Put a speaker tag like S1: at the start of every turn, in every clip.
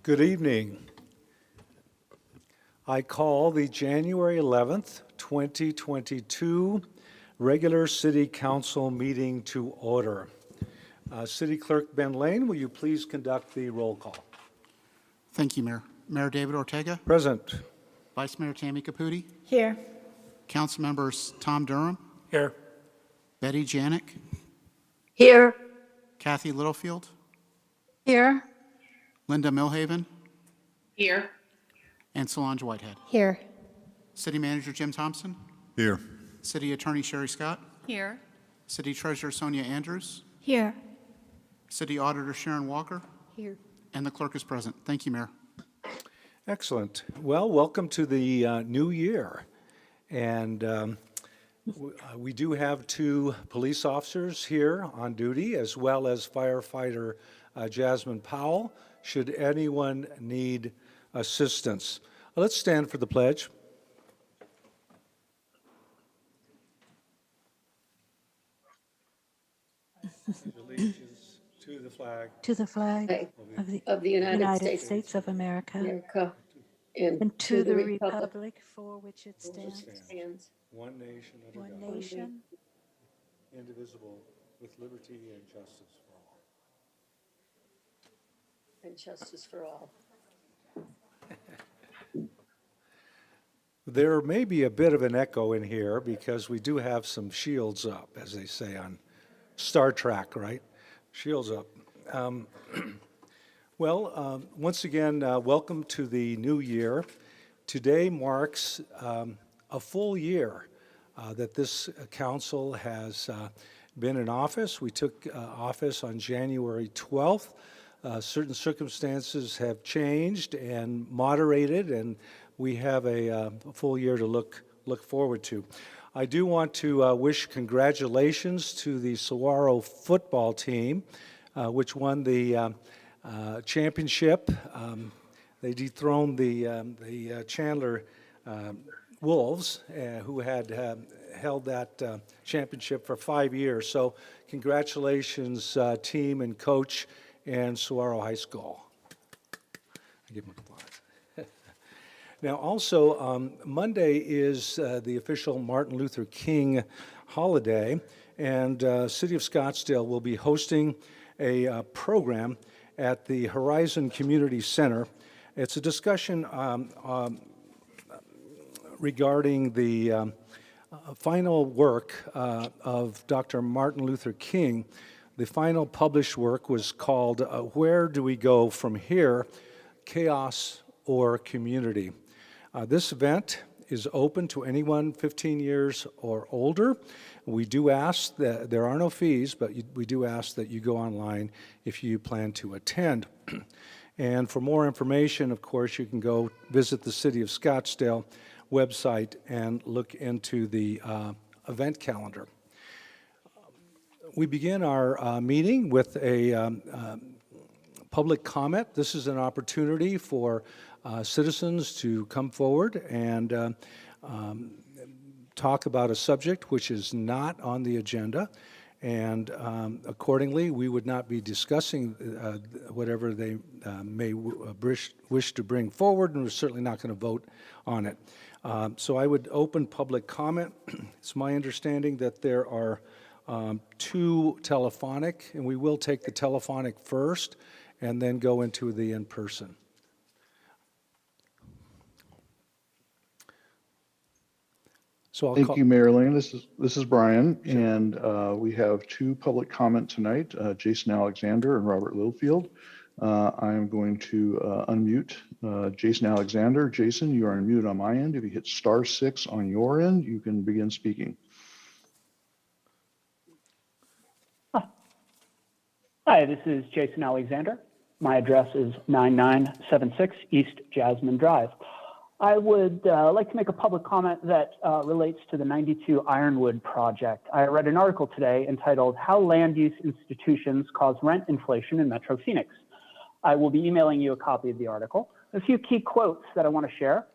S1: Good evening. I call the January 11th, 2022 regular City Council meeting to order. City Clerk Ben Lane, will you please conduct the roll call?
S2: Thank you, Mayor. Mayor David Ortega.
S1: Present.
S2: Vice Mayor Tammy Caputi.
S3: Here.
S2: Council members Tom Durham.
S1: Here.
S2: Betty Janik.
S3: Here.
S2: Kathy Littlefield.
S3: Here.
S2: Linda Milhaven.
S3: Here.
S2: And Solange Whitehead.
S3: Here.
S2: City Manager Jim Thompson.
S4: Here.
S2: City Attorney Sherry Scott.
S3: Here.
S2: City Treasurer Sonia Andrews.
S3: Here.
S2: City Auditor Sharon Walker.
S3: Here.
S2: And the clerk is present. Thank you, Mayor.
S1: Excellent. Well, welcome to the new year. And we do have two police officers here on duty, as well as firefighter Jasmine Powell, should anyone need assistance. Let's stand for the pledge. Allegiance to the flag
S5: of the United
S6: States of America,
S5: and to the
S6: republic for which it stands,
S1: one nation under
S6: one
S1: God,
S6: nation,
S1: indivisible, with liberty and justice for all.
S5: and justice for all.
S1: There may be a bit of an echo in here because we do have some shields up, as they say on Star Trek, right? Shields up. Once again, welcome to the new year. Today marks a full year that this council has been in office. We took office on January 12th. Certain circumstances have changed and moderated, and we have a full year to look forward to. I do want to wish congratulations to the Saguaro football team, which won the championship. They dethroned the Chandler Wolves, who had held that championship for 5 years. So congratulations, team and coach and Saguaro High School. I give them applause. Now, also, Monday is the official Martin Luther King holiday, and City of Scottsdale will be hosting a program at the Horizon Community Center. It's a discussion regarding the final work of Dr. Martin Luther King. The final published work was called Where Do We Go From Here? Chaos or Community. This event is open to anyone 15 years or older. We do ask that there are no fees, but we do ask that you go online if you plan to attend. And for more information, of course, you can go visit the City of Scottsdale website and look into the event calendar. We begin our meeting with a public comment. This is an opportunity for citizens to come forward and talk about a subject which is not on the agenda, and accordingly, we would not be discussing whatever they may wish to bring forward, and we're certainly not going to vote on it. So I would open public comment. It's my understanding that there are two telephonic, and we will take the telephonic first and then go into the in-person. So
S4: Thank you, Mayor Lane. This is Brian, and we have two public comment tonight, Jason Alexander and Robert Littlefield. I am going to unmute Jason Alexander. Jason, you are on mute on my end. If you hit *6 on your end, you can begin speaking.
S7: Hi, this is Jason Alexander. My address is 9976 East Jasmine Drive. I would like to make a public comment that relates to the 92 Ironwood project. I read an article today entitled How Land Use Institutions Cause Rent Inflation in Metro Phoenix. I will be emailing you a copy of the article. A few key quotes that I want to share.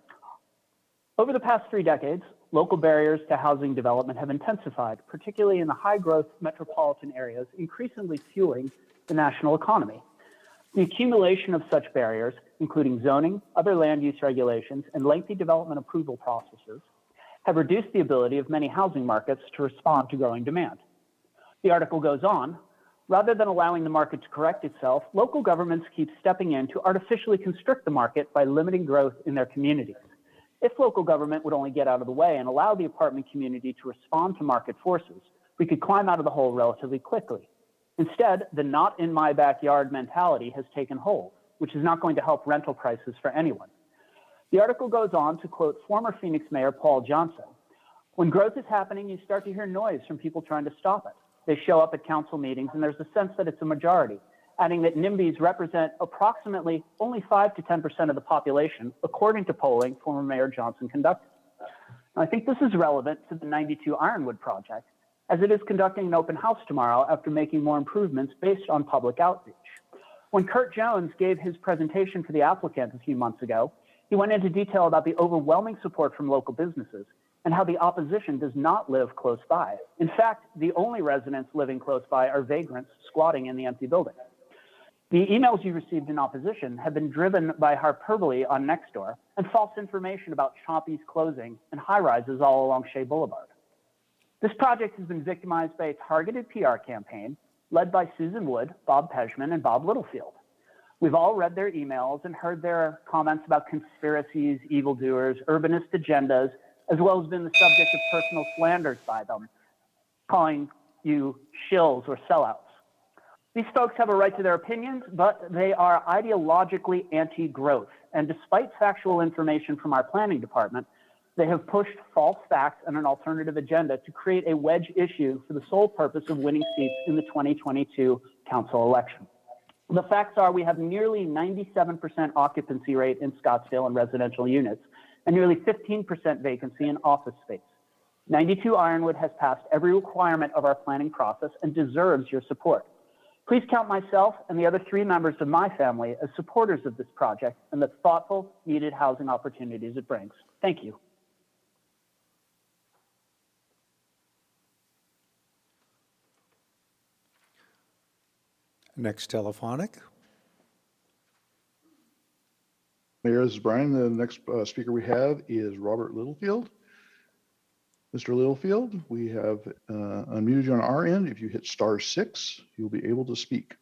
S7: Over the past 3 decades, local barriers to housing development have intensified, particularly in the high-growth metropolitan areas, increasingly fueling the national economy. The accumulation of such barriers including zoning, other land use regulations, and lengthy development approval processes, have reduced the ability of many housing markets to respond to growing demand. The article goes on, rather than allowing the market to correct itself, local governments keep stepping in to artificially constrict the market by limiting growth in their communities. If local government would only get out of the way and allow the apartment community to respond to market forces, we could climb out of the hole relatively quickly. Instead, the not in my backyard mentality has taken hold, which is not going to help rental prices for anyone. The article goes on to quote former Phoenix Mayor Paul Johnson. When growth is happening, you start to hear noise from people trying to stop it. They show up at council meetings and there's a sense that it's a majority, adding that NIMBYs represent approximately only 5 to 10% of the population, according to polling former Mayor Johnson conducted. Now, I think this is relevant to the 92 Ironwood project, as it is conducting an open house tomorrow after making more improvements based on public outreach. When Kurt Jones gave his presentation for the applicant a few months ago, he went into detail about the overwhelming support from local businesses and how the opposition does not live close by. In fact, the only residents living close by are vagrants squatting in the empty building. The emails you received in opposition have been driven by hyperbole on Nextdoor and false information about Chompy's closing and high-rises all along Shea Boulevard. This project has been victimized by a targeted PR campaign led by Susan Wood, Bob Pejman, and Bob Littlefield. We've all read their emails and heard their comments about conspiracies, evildoers, urbanist agendas, as well as been the subject of personal slanders by them, calling you shills or sellouts. These folks have a right to their opinions, but they are ideologically anti-growth. And despite factual information from our planning department, they have pushed false facts and an alternative agenda to create a wedge issue for the sole purpose of winning seats in the 2022 council election. The facts are we have nearly 97% occupancy rate in Scottsdale in residential units and nearly 15% vacancy in office space. 92 Ironwood has passed every requirement of our planning process and deserves your support. Please count myself and the other 3 members of my family as supporters of this project and the thoughtful, needed housing opportunities it brings. Thank you.
S1: Next telephonic.
S4: Mayor, this is Brian. The next speaker we have is Robert Littlefield. Mr. Littlefield, we have unmuted you on our end. If you hit *6, you'll be able to speak.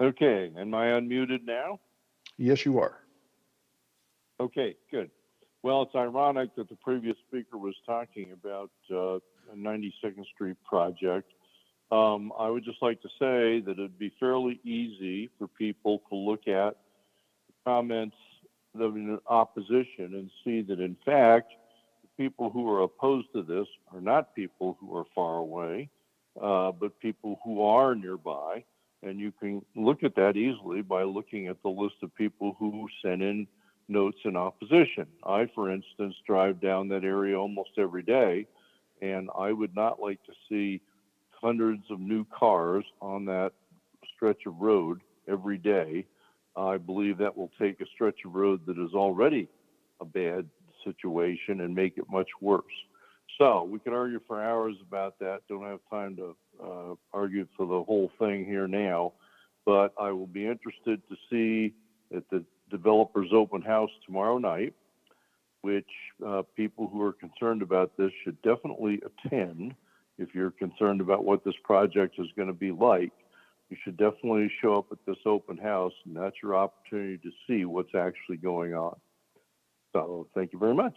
S8: Okay, am I unmuted now?
S4: Yes, you are.
S8: Okay, good. Well, it's ironic that the previous speaker was talking about a 92nd Street project. I would just like to say that it'd be fairly easy for people to look at the comments of an opposition and see that, in fact, the people who are opposed to this are not people who are far away, but people who are nearby. And you can look at that easily by looking at the list of people who sent in notes in opposition. I, for instance, drive down that area almost every day, and I would not like to see hundreds of new cars on that stretch of road every day. I believe that will take a stretch of road that is already a bad situation and make it much worse. So we could argue for hours about that. Don't have time to argue for the whole thing here now, but I will be interested to see at the developer's open house tomorrow night, which people who are concerned about this should definitely attend. If you're concerned about what this project is going to be like, you should definitely show up at this open house, and that's your opportunity to see what's actually going on. So thank you very much.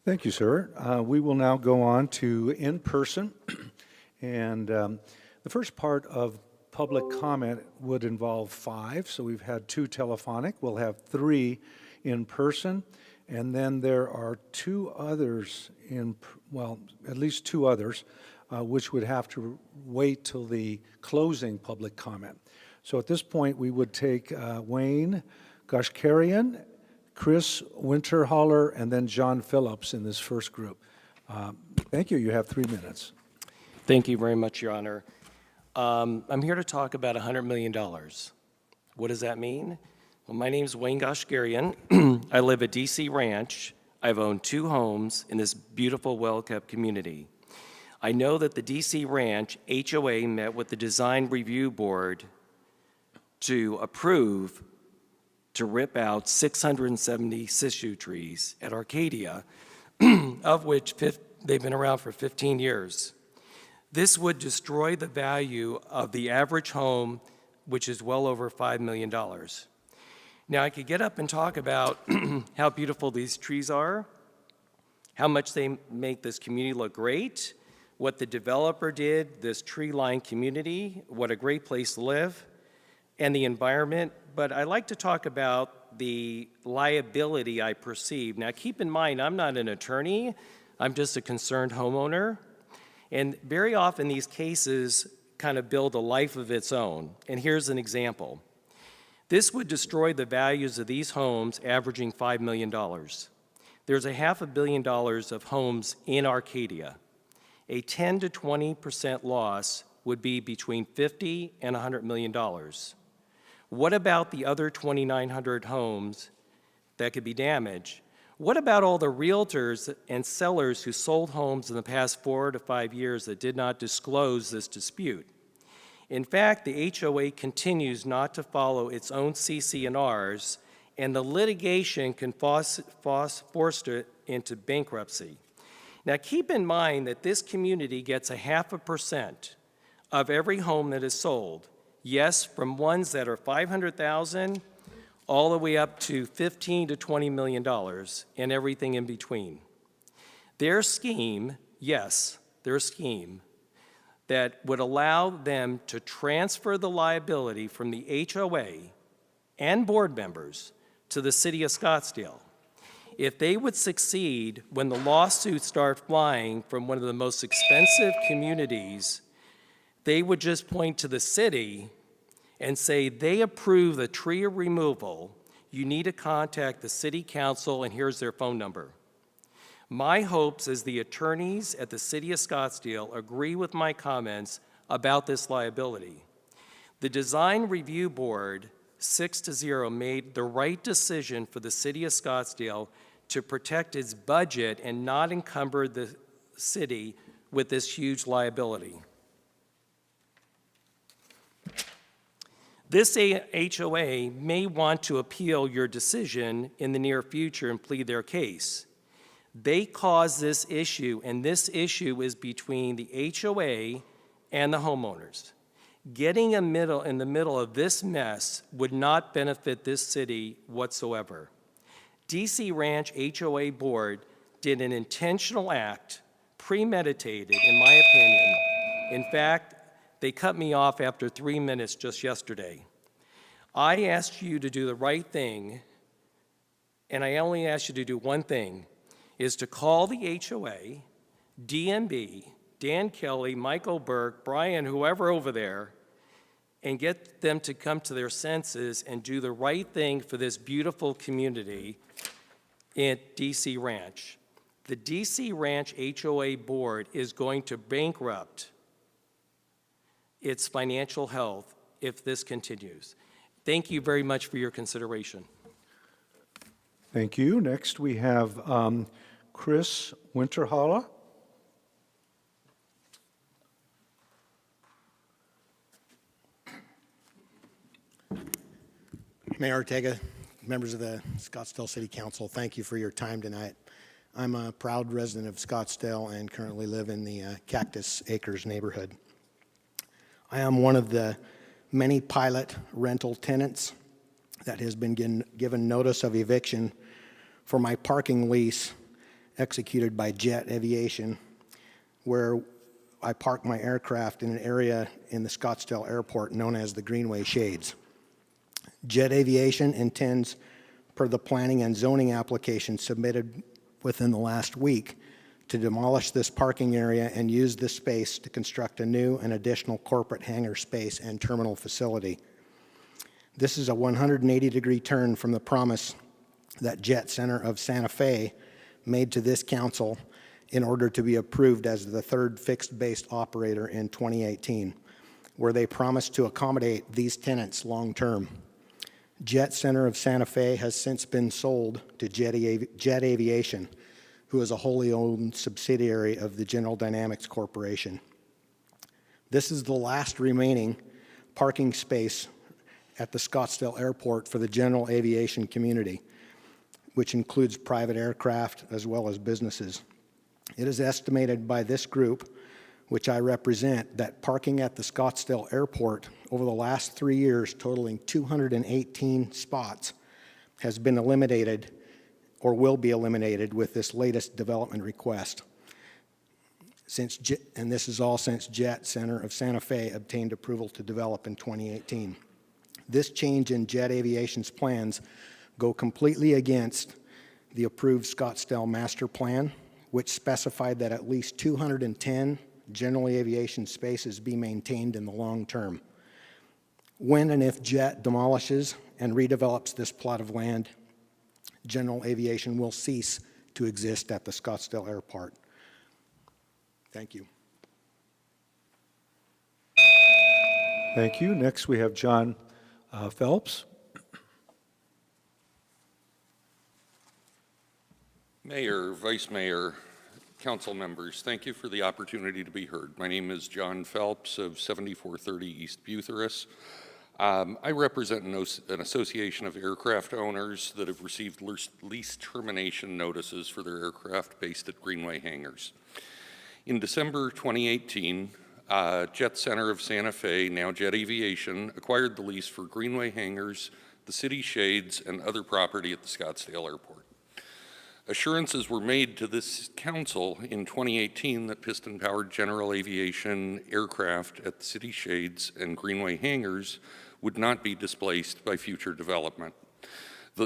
S1: Thank you, sir. We will now go on to in-person. And the first part of public comment would involve 5. So we've had 2 telephonic. We'll have 3 in person. And then there are 2 others at least 2 others, which would have to wait till the closing public comment. So at this point, we would take Wayne Goshkarian, Chris Winterholler, and then John Phillips in this first group. Thank you. You have 3 minutes.
S9: Thank you very much, Your Honor. I'm here to talk about $100 million. What does that mean? Well, my name's Wayne Goshgarian. I live at DC Ranch. I've owned 2 homes in this beautiful, well-kept community. I know that the DC Ranch HOA met with the Design Review Board to approve to rip out 670 sisu trees at Arcadia, of which they've been around for 15 years. This would destroy the value of the average home, which is well over $5 million. Now, I could get up and talk about how beautiful these trees are, how much they make this community look great, what the developer did, this tree-lined community, what a great place to live, and the environment, but I like to talk about the liability I perceive. Now, keep in mind, I'm not an attorney, I'm just a concerned homeowner, and very often these cases kind of build a life of its own, and here's an example. This would destroy the values of these homes averaging $5 million. There's a $500 million of homes in Arcadia. A 10 to 20% loss would be between $50 and $100 million. What about the other 2,900 homes that could be damaged? What about all the realtors and sellers who sold homes in the past 4 to 5 years that did not disclose this dispute? In fact, the HOA continues not to follow its own CC&Rs, and the litigation can force it into bankruptcy. Now, keep in mind that this community gets 0.5% of every home that is sold. Yes, from ones that are $500,000 all the way up to $15 to $20 million and everything in between. Their scheme, yes, their scheme, that would allow them to transfer the liability from the HOA and board members to the city of Scottsdale. If they would succeed when the lawsuits start flying from one of the most expensive communities, they would just point to the city and say they approve the tree removal. You need to contact the city council, and here's their phone number. My hopes is the attorneys at the city of Scottsdale agree with my comments about this liability. The Design Review Board, 6-0, made the right decision for the city of Scottsdale to protect its budget and not encumber the city with this huge liability. This HOA may want to appeal your decision in the near future and plead their case. They caused this issue, and this issue is between the HOA and the homeowners. Getting in the middle of this mess would not benefit this city whatsoever. DC Ranch HOA Board did an intentional act, premeditated, in my opinion. In fact, they cut me off after 3 minutes just yesterday. I asked you to do the right thing, and I only asked you to do one thing, is to call the HOA, DMB, Dan Kelly, Michael Burke, Brian, whoever over there, and get them to come to their senses and do the right thing for this beautiful community at DC Ranch. The DC Ranch HOA Board is going to bankrupt its financial health if this continues. Thank you very much for your consideration.
S1: Thank you. Next, we have Chris Winterhala.
S10: Mayor Ortega, members of the Scottsdale City Council, thank you for your time tonight. I'm a proud resident of Scottsdale and currently live in the Cactus Acres neighborhood. I am one of the many pilot rental tenants that has been given notice of eviction for my parking lease executed by Jet Aviation, where I park my aircraft in an area in the Scottsdale Airport known as the Greenway Shades. Jet Aviation intends, per the planning and zoning application submitted within the last week, to demolish this parking area and use this space to construct a new and additional corporate hangar space and terminal facility. This is a 180-degree turn from the promise that Jet Center of Santa Fe made to this council in order to be approved as the third fixed-base operator in 2018. where they promised to accommodate these tenants long-term. Jet Center of Santa Fe has since been sold to Jet Aviation, who is a wholly owned subsidiary of the General Dynamics Corporation. This is the last remaining parking space at the Scottsdale Airport for the general aviation community, which includes private aircraft as well as businesses. It is estimated by this group, which I represent, that parking at the Scottsdale Airport over the last 3 years, totaling 218 spots, has been eliminated or will be eliminated with this latest development request. And this is all since Jet Center of Santa Fe obtained approval to develop in 2018. This change in Jet Aviation's plans go completely against the approved Scottsdale Master Plan, which specified that at least 210 general aviation spaces be maintained in the long term. When and if Jet demolishes and redevelops this plot of land, general aviation will cease to exist at the Scottsdale Airport. Thank you.
S1: Thank you. Next, we have John Phelps.
S11: Mayor, Vice Mayor, council members, thank you for the opportunity to be heard. My name is John Phelps of 7430 East Bucyrus. I represent an association of aircraft owners that have received lease termination notices for their aircraft based at Greenway Hangars. In December 2018, Jet Center of Santa Fe, now Jet Aviation, acquired the lease for Greenway Hangars, the city shades, and other property at the Scottsdale Airport. Assurances were made to this council in 2018 that piston-powered general aviation aircraft at the city shades and Greenway Hangars would not be displaced by future development.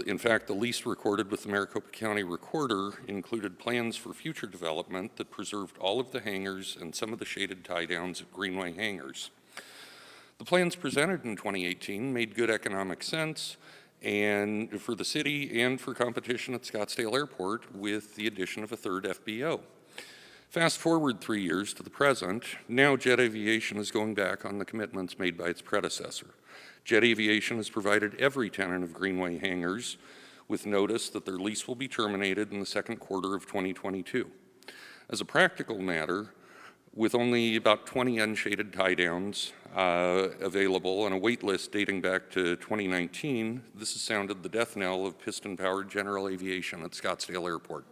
S11: In fact, the lease recorded with the Maricopa County Recorder included plans for future development that preserved all of the hangars and some of the shaded tie-downs at Greenway Hangars. The plans presented in 2018 made good economic sense and for the city and for competition at Scottsdale Airport with the addition of a third FBO. Fast forward 3 years to the present, now Jet Aviation is going back on the commitments made by its predecessor. Jet Aviation has provided every tenant of Greenway Hangars with notice that their lease will be terminated in the second quarter of 2022. As a practical matter, with only about 20 unshaded tie-downs available and a wait list dating back to 2019, this has sounded the death knell of piston-powered general aviation at Scottsdale Airport.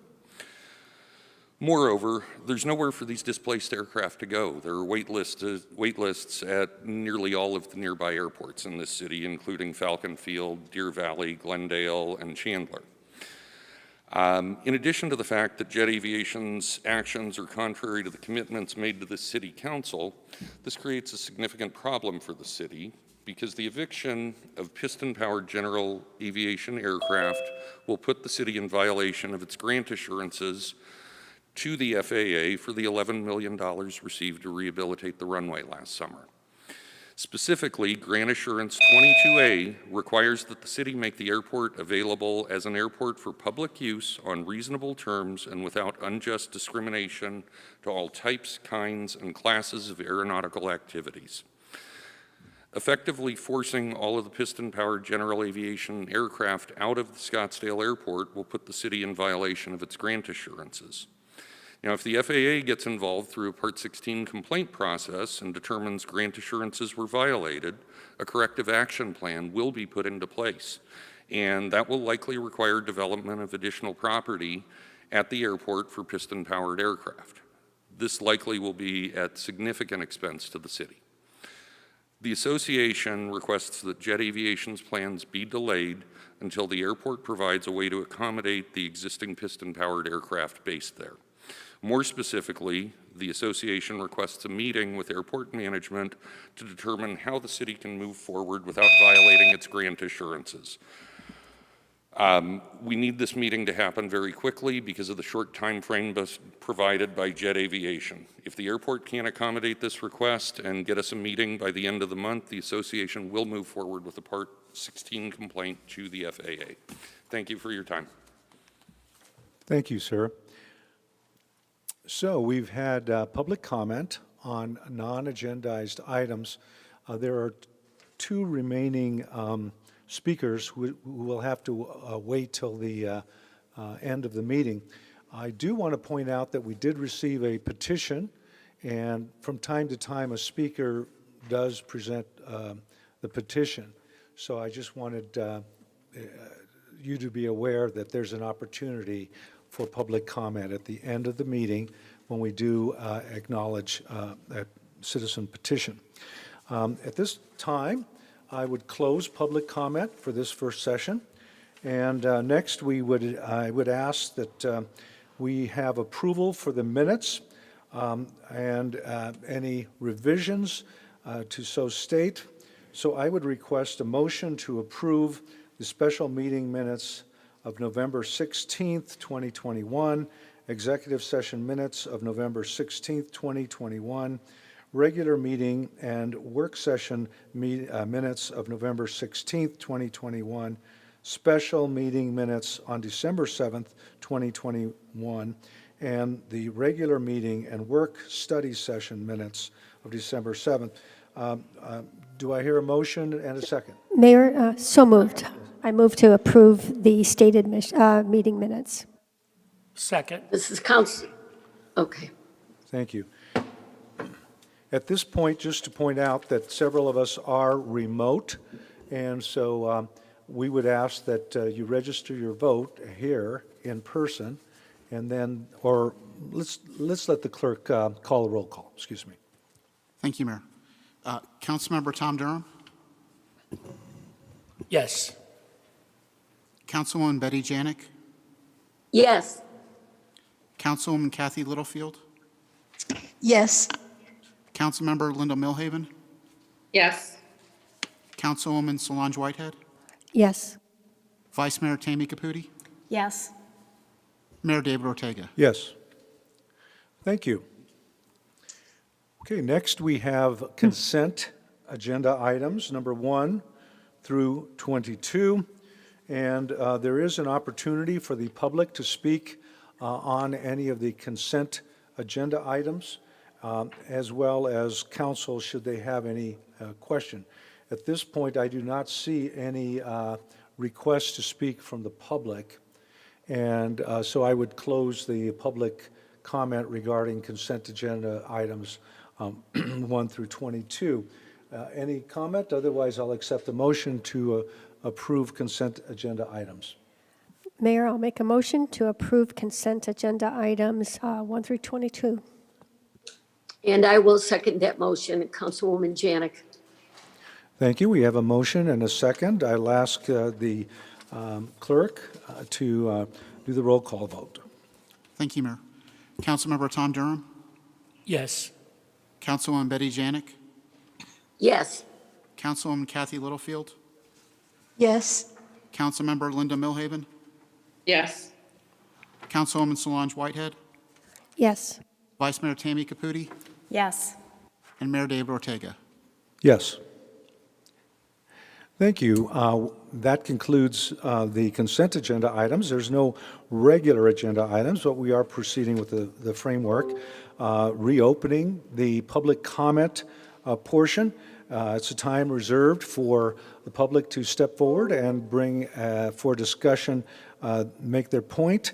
S11: Moreover, there's nowhere for these displaced aircraft to go. There are wait lists at nearly all of the nearby airports in this city, including Falcon Field, Deer Valley, Glendale, and Chandler. In addition to the fact that Jet Aviation's actions are contrary to the commitments made to the City Council, this creates a significant problem for the city because the eviction of piston-powered general aviation aircraft will put the city in violation of its grant assurances to the FAA for the $11 million received to rehabilitate the runway last summer. Specifically, Grant Assurance 22A requires that the city make the airport available as an airport for public use on reasonable terms and without unjust discrimination to all types, kinds, and classes of aeronautical activities. Effectively forcing all of the piston-powered general aviation aircraft out of the Scottsdale Airport will put the city in violation of its grant assurances. Now, if the FAA gets involved through a Part 16 complaint process and determines grant assurances were violated, a corrective action plan will be put into place, and that will likely require development of additional property at the airport for piston-powered aircraft. This likely will be at significant expense to the city. The association requests that Jet Aviation's plans be delayed until the airport provides a way to accommodate the existing piston-powered aircraft based there. More specifically, the association requests a meeting with airport management to determine how the city can move forward without violating its grant assurances. We need this meeting to happen very quickly because of the short time frame provided by Jet Aviation. If the airport can't accommodate this request and get us a meeting by the end of the month, the association will move forward with a Part 16 complaint to the FAA. Thank you for your time.
S1: Thank you, sir. So we've had public comment on non-agendized items. There are two remaining speakers who will have to wait till the end of the meeting. I do want to point out that we did receive a petition, and from time to time a speaker does present the petition. So I just wanted you to be aware that there's an opportunity for public comment at the end of the meeting when we do acknowledge that citizen petition. At this time, I would close public comment for this first session. And next, I would ask that we have approval for the minutes and any revisions to so state. So I would request a motion to approve the special meeting minutes of November 16th, 2021, executive session minutes of November 16th, 2021, regular meeting and work session minutes of November 16th, 2021, special meeting minutes on December 7th, 2021, and the regular meeting and work study session minutes of December 7th. Do I hear a motion and a second?
S12: Mayor, so moved. I move to approve the stated meeting minutes.
S9: Second.
S5: This is council. Okay.
S1: Thank you. At this point, just to point out that several of us are remote, and so we would ask that you register your vote here in person, and then, or let's let the clerk call a roll call. Excuse me.
S2: Thank you, Mayor. Councilmember Tom Durham,
S9: Yes.
S2: Councilwoman Betty Janik,
S5: Yes.
S2: Councilwoman Kathy Littlefield,
S3: Yes.
S2: Councilmember Linda Milhaven,
S3: Yes.
S2: Councilwoman Solange Whitehead,
S12: Yes.
S2: Vice Mayor Tammy Caputi,
S3: Yes.
S2: Mayor David Ortega.
S1: Yes. Thank you. Okay, next we have consent agenda items, number 1 through 22. And there is an opportunity for the public to speak on any of the consent agenda items, as well as council should they have any question. At this point, I do not see any requests to speak from the public. And so I would close the public comment regarding consent agenda items 1 through 22. Any comment? Otherwise, I'll accept the motion to approve consent agenda items.
S12: Mayor, I'll make a motion to approve consent agenda items 1 through 22.
S5: And I will second that motion, Councilwoman Janik.
S1: Thank you. We have a motion and a second. I'll ask the clerk to do the roll call vote.
S2: Thank you, Mayor. Councilmember Tom Durham,
S9: Yes.
S2: Councilwoman Betty Janik,
S5: Yes.
S2: Councilwoman Kathy Littlefield,
S3: Yes.
S2: Councilmember Linda Milhaven,
S3: Yes.
S2: Councilwoman Solange Whitehead,
S12: Yes.
S2: Vice Mayor Tammy Caputi,
S3: Yes.
S2: and Mayor David Ortega.
S1: Yes. Thank you. That concludes the consent agenda items. There's no regular agenda items, but we are proceeding with the framework, reopening the public comment portion. It's a time reserved for the public to step forward and bring for discussion, make their point.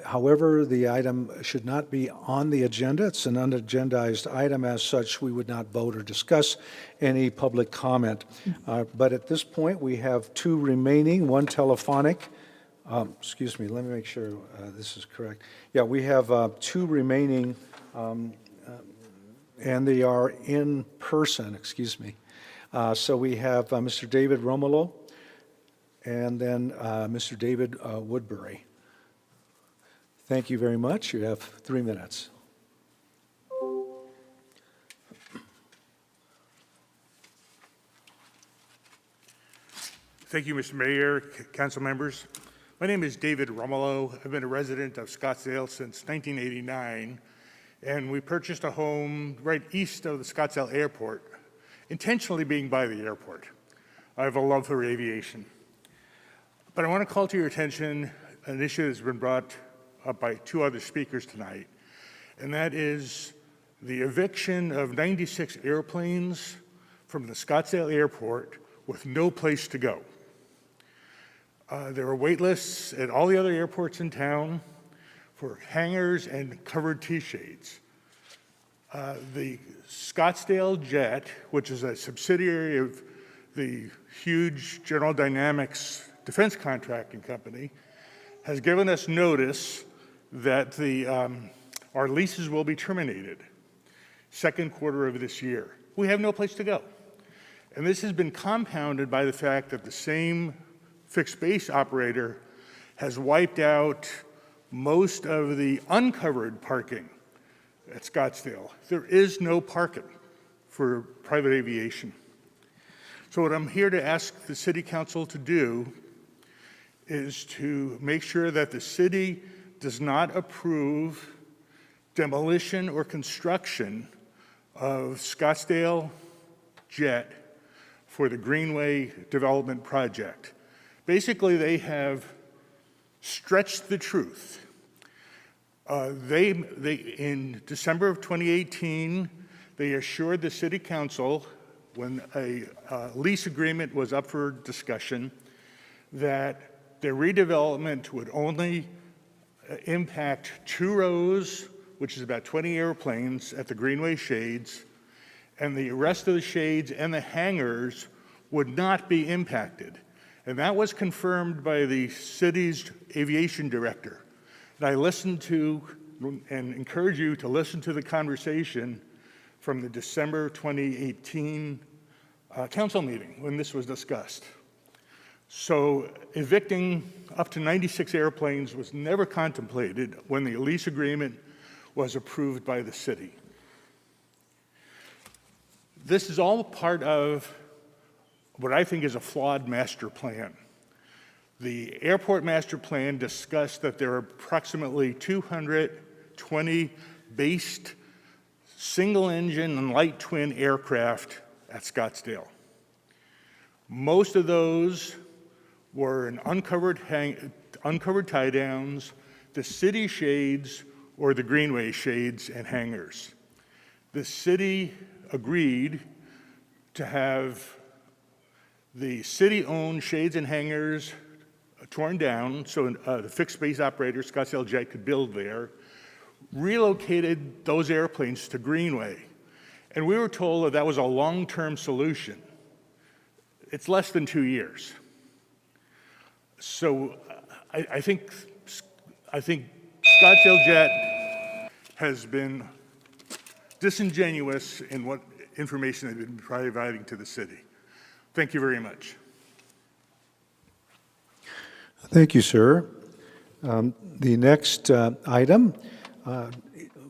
S1: However, the item should not be on the agenda. It's an unagendized item. As such, we would not vote or discuss any public comment. But at this point, we have 2 remaining, 1 telephonic. Excuse me, let me make sure this is correct. Yeah, we have 2 remaining, and they are in person, excuse me. So we have Mr. David Romolo and then Mr. David Woodbury. Thank you very much. You have 3 minutes.
S13: Thank you, Mr. Mayor, council members. My name is David Romolo. I've been a resident of Scottsdale since 1989, and we purchased a home right east of the Scottsdale Airport, intentionally being by the airport. I have a love for aviation. But I want to call to your attention an issue that's been brought up by 2 other speakers tonight, and that is the eviction of 96 airplanes from the Scottsdale Airport with no place to go. There are wait lists at all the other airports in town for hangars and covered T-shades. The Scottsdale Jet, which is a subsidiary of the huge General Dynamics defense contracting company, has given us notice that our leases will be terminated second quarter of this year. We have no place to go. And this has been compounded by the fact that the same fixed base operator has wiped out most of the uncovered parking at Scottsdale. There is no parking for private aviation. So what I'm here to ask the City Council to do is to make sure that the city does not approve demolition or construction of Scottsdale Jet for the Greenway Development Project. Basically, they have stretched the truth. In December of 2018, they assured the City Council, when a lease agreement was up for discussion, that the redevelopment would only impact 2 rows, which is about 20 airplanes at the Greenway Shades, and the rest of the shades and the hangars would not be impacted. And that was confirmed by the city's aviation director. And I listened to and encourage you to listen to the conversation from the December 2018 council meeting when this was discussed. So evicting up to 96 airplanes was never contemplated when the lease agreement was approved by the city. This is all part of what I think is a flawed master plan. The airport master plan discussed that there are approximately 220 based single-engine and light twin aircraft at Scottsdale. Most of those were in uncovered tie-downs, the city shades, or the Greenway shades and hangars. The city agreed to have the city-owned shades and hangars torn down so the fixed base operator, Scottsdale Jet, could build there, relocated those airplanes to Greenway. And we were told that that was a long-term solution. It's less than 2 years. So I think Scottsdale Jet has been disingenuous in what information they've been providing to the city. Thank you very much.
S1: Thank you, sir. The next item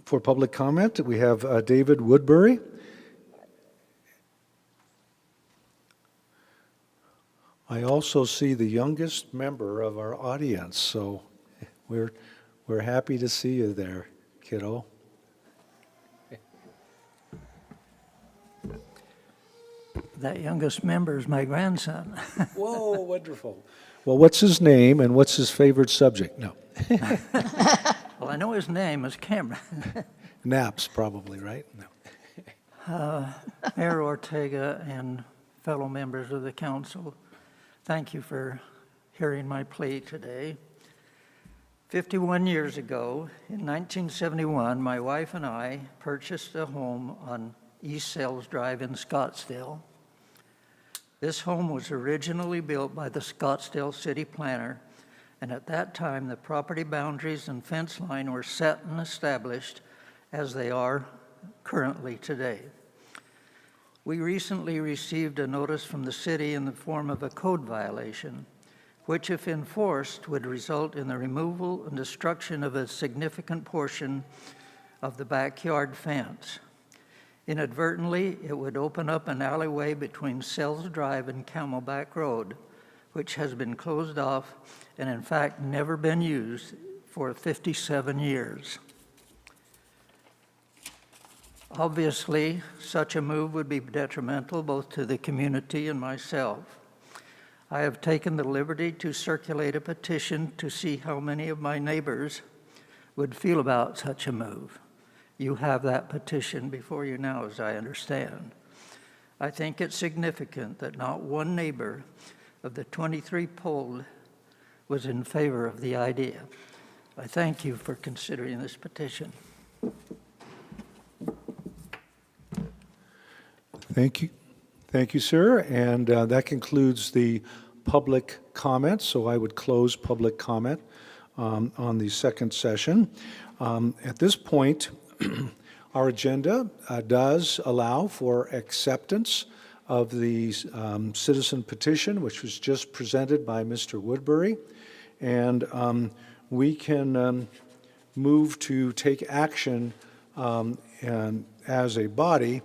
S1: for public comment, we have David Woodbury. I also see the youngest member of our audience, so we're happy to see you there, kiddo.
S14: That youngest member is my grandson.
S1: Whoa, wonderful. Well, what's his name and what's his favorite subject? No.
S14: Well, I know his name is Cameron.
S1: Naps, probably, right? No.
S14: Mayor Ortega and fellow members of the council, thank you for hearing my plea today. 51 years ago, in 1971, my wife and I purchased a home on East Sales Drive in Scottsdale. This home was originally built by the Scottsdale city planner, and at that time the property boundaries and fence line were set and established as they are currently today. We recently received a notice from the city in the form of a code violation, which if enforced would result in the removal and destruction of a significant portion of the backyard fence. Inadvertently, it would open up an alleyway between Sells Drive and Camelback Road, which has been closed off and in fact never been used for 57 years. Obviously, such a move would be detrimental both to the community and myself. I have taken the liberty to circulate a petition to see how many of my neighbors would feel about such a move. You have that petition before you now, as I understand. I think it's significant that not one neighbor of the 23 polled was in favor of the idea. I thank you for considering this petition.
S1: Thank you. Thank you, sir. And that concludes the public comment. So I would close public comment on the second session. At this point, our agenda does allow for acceptance of the citizen petition, which was just presented by Mr. Woodbury. And we can move to take action and as a body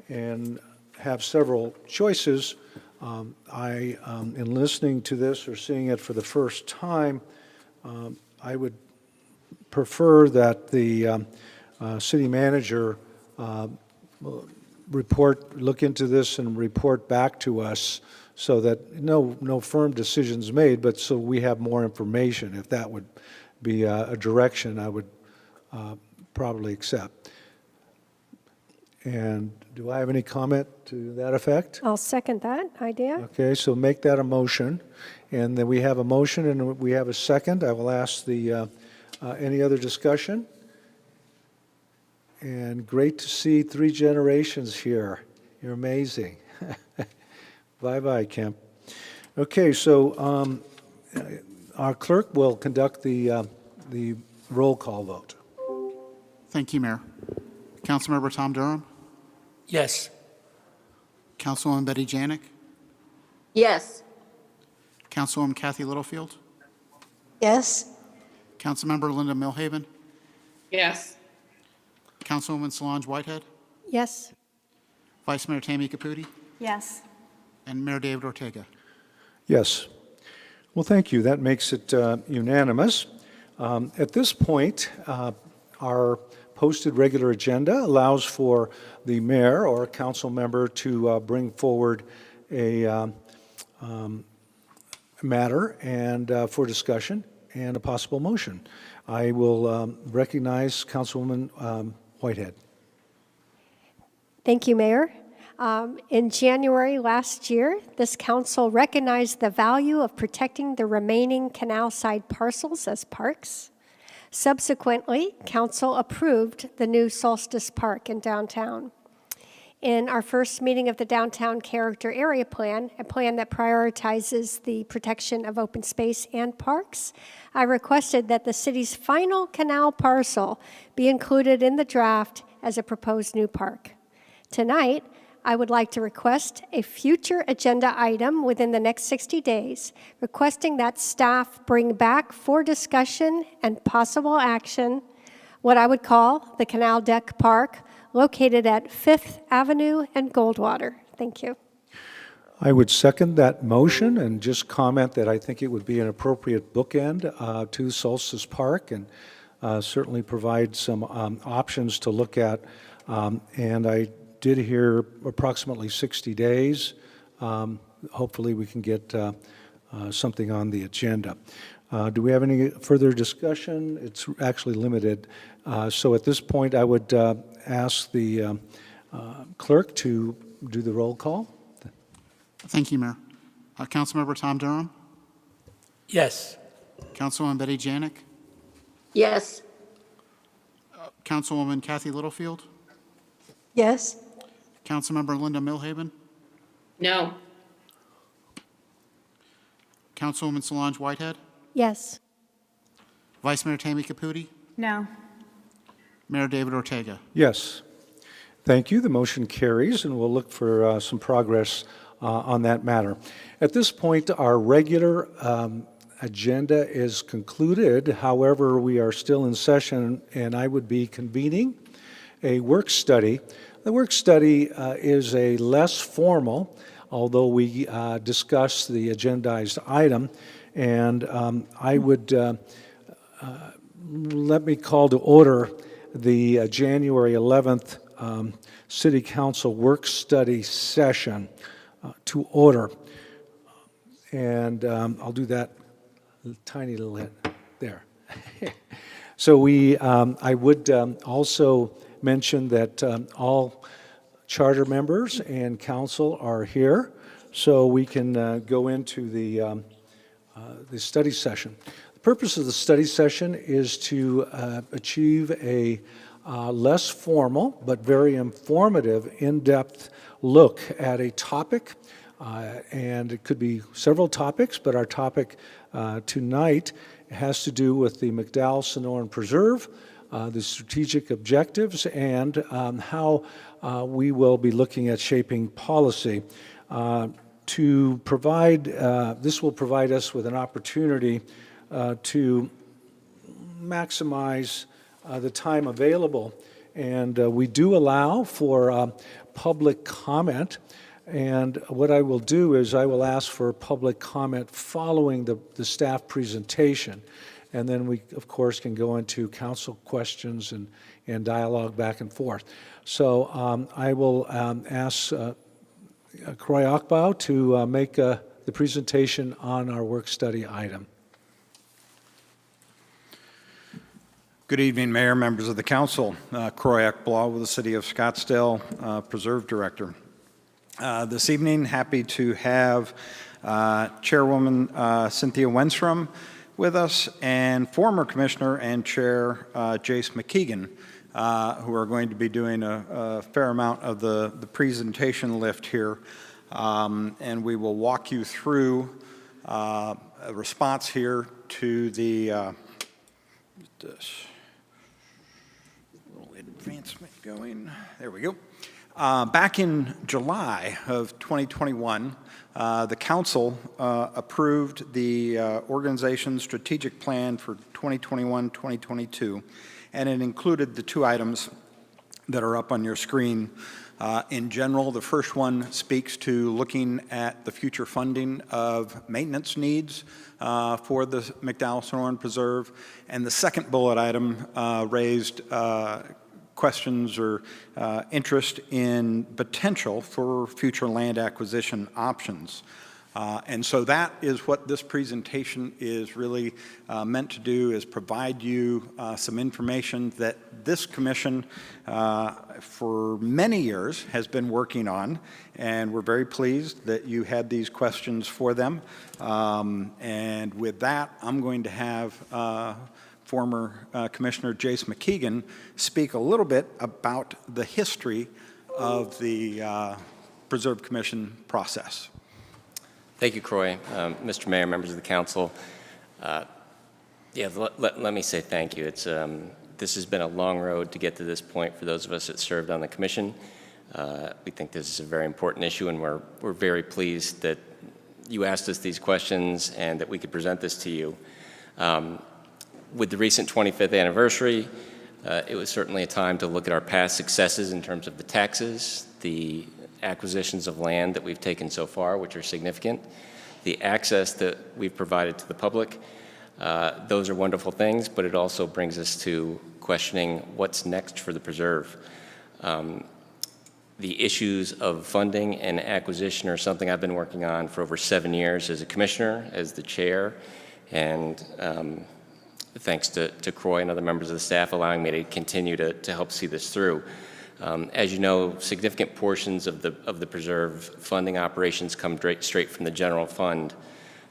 S1: and have several choices. In listening to this or seeing it for the first time, I would prefer that the city manager look into this and report back to us so that no firm decisions made, but so we have more information. If that would be a direction I would probably accept. And do I have any comment to that effect?
S12: I'll second that idea.
S1: Okay, so make that a motion. And then we have a motion and we have a second. I will ask the, any other discussion? And great to see 3 generations here. You're amazing. Bye-bye, Kemp. Okay, so our clerk will conduct the roll call vote.
S2: Thank you, Mayor. Councilmember Tom Durham,
S14: Yes.
S2: Councilwoman Betty Janik,
S5: Yes.
S2: Councilwoman Kathy Littlefield,
S3: Yes.
S2: Councilmember Linda Milhaven,
S3: Yes.
S2: Councilwoman Solange Whitehead,
S12: Yes.
S2: Vice Mayor Tammy Caputi,
S3: Yes.
S2: and Mayor David Ortega.
S1: Yes. Well, thank you. That makes it unanimous. At this point, our posted regular agenda allows for the mayor or a council member to bring forward a matter and for discussion and a possible motion. I will recognize Councilwoman Whitehead.
S12: Thank you, Mayor. In January last year, this council recognized the value of protecting the remaining canal side parcels as parks. Subsequently, council approved the new Solstice Park in downtown. In our first meeting of the Downtown Character Area Plan, a plan that prioritizes the protection of open space and parks, I requested that the city's final canal parcel be included in the draft as a proposed new park. Tonight, I would like to request a future agenda item within the next 60 days, requesting that staff bring back for discussion and possible action what I would call the Canal Deck Park, located at 5th Avenue and Goldwater. Thank you.
S1: I would second that motion and just comment that I think it would be an appropriate bookend to Solstice Park and certainly provide some options to look at. And I did hear approximately 60 days. Hopefully we can get something on the agenda. Do we have any further discussion? It's actually limited. So at this point, I would ask the clerk to do the roll call.
S2: Thank you, Mayor. Councilmember Tom Durham,
S14: Yes.
S2: Councilwoman Betty Janik,
S5: Yes.
S2: Councilwoman Kathy Littlefield,
S3: Yes.
S2: Councilmember Linda Milhaven,
S3: No.
S2: Councilwoman Solange Whitehead,
S12: Yes.
S2: Vice Mayor Tammy Caputi,
S3: No.
S2: Mayor David Ortega.
S1: Yes. Thank you. The motion carries, and we'll look for some progress on that matter. At this point, our regular agenda is concluded. However, we are still in session, and I would be convening a work study. The work study is a less formal, although we discuss the agendized item, and I would let me call to order the January 11th City Council work study session to order. And I'll do that tiny little hit there. So I would also mention that all charter members and council are here, so we can go into the study session. The purpose of the study session is to achieve a less formal but very informative, in-depth look at a topic, and it could be several topics, but our topic tonight has to do with the McDowell-Sonoran Preserve, the strategic objectives, and how we will be looking at shaping policy. To provide, this will provide us with an opportunity to maximize the time available. And we do allow for public comment. And what I will do is I will ask for public comment following the staff presentation. And then we, of course, can go into council questions and dialogue back and forth. So I will ask Croy Akbau to make the presentation on our work study item.
S15: Good evening, Mayor, members of the council. Croy Akbau with the City of Scottsdale, Preserve Director. This evening, happy to have Chairwoman Cynthia Wenstrom with us and former Commissioner and Chair Jace McKeegan, who are going to be doing a fair amount of the presentation lift here. And we will walk you through a response here to the this little advancement going. There we go. Back in July of 2021, the Council approved the organization's strategic plan for 2021-2022, and it included the two items that are up on your screen. In general, the first one speaks to looking at the future funding of maintenance needs for the McDowell-Sonoran Preserve, and the second bullet item raised questions or interest in potential for future land acquisition options. And so that is what this presentation is really meant to do, is provide you some information that this commission for many years has been working on, and we're very pleased that you had these questions for them. And with that, I'm going to have former Commissioner Jace McKeegan speak a little bit about the history of the Preserve Commission process.
S9: Thank you, Croy. Mr. Mayor, members of the council. Let me say thank you. This has been a long road to get to this point for those of us that served on the commission. We think this is a very important issue, and we're very pleased that you asked us these questions and that we could present this to you. With the recent 25th anniversary, it was certainly a time to look at our past successes in terms of the taxes, the acquisitions of land that we've taken so far, which are significant, the access that we've provided to the public. Those are wonderful things, but it also brings us to questioning what's next for the preserve. The issues of funding and acquisition are something I've been working on for over 7 years as a commissioner, as the chair, and thanks to Croy and other members of the staff allowing me to continue to help see this through. As you know, significant portions of the preserve funding operations come straight from the general fund.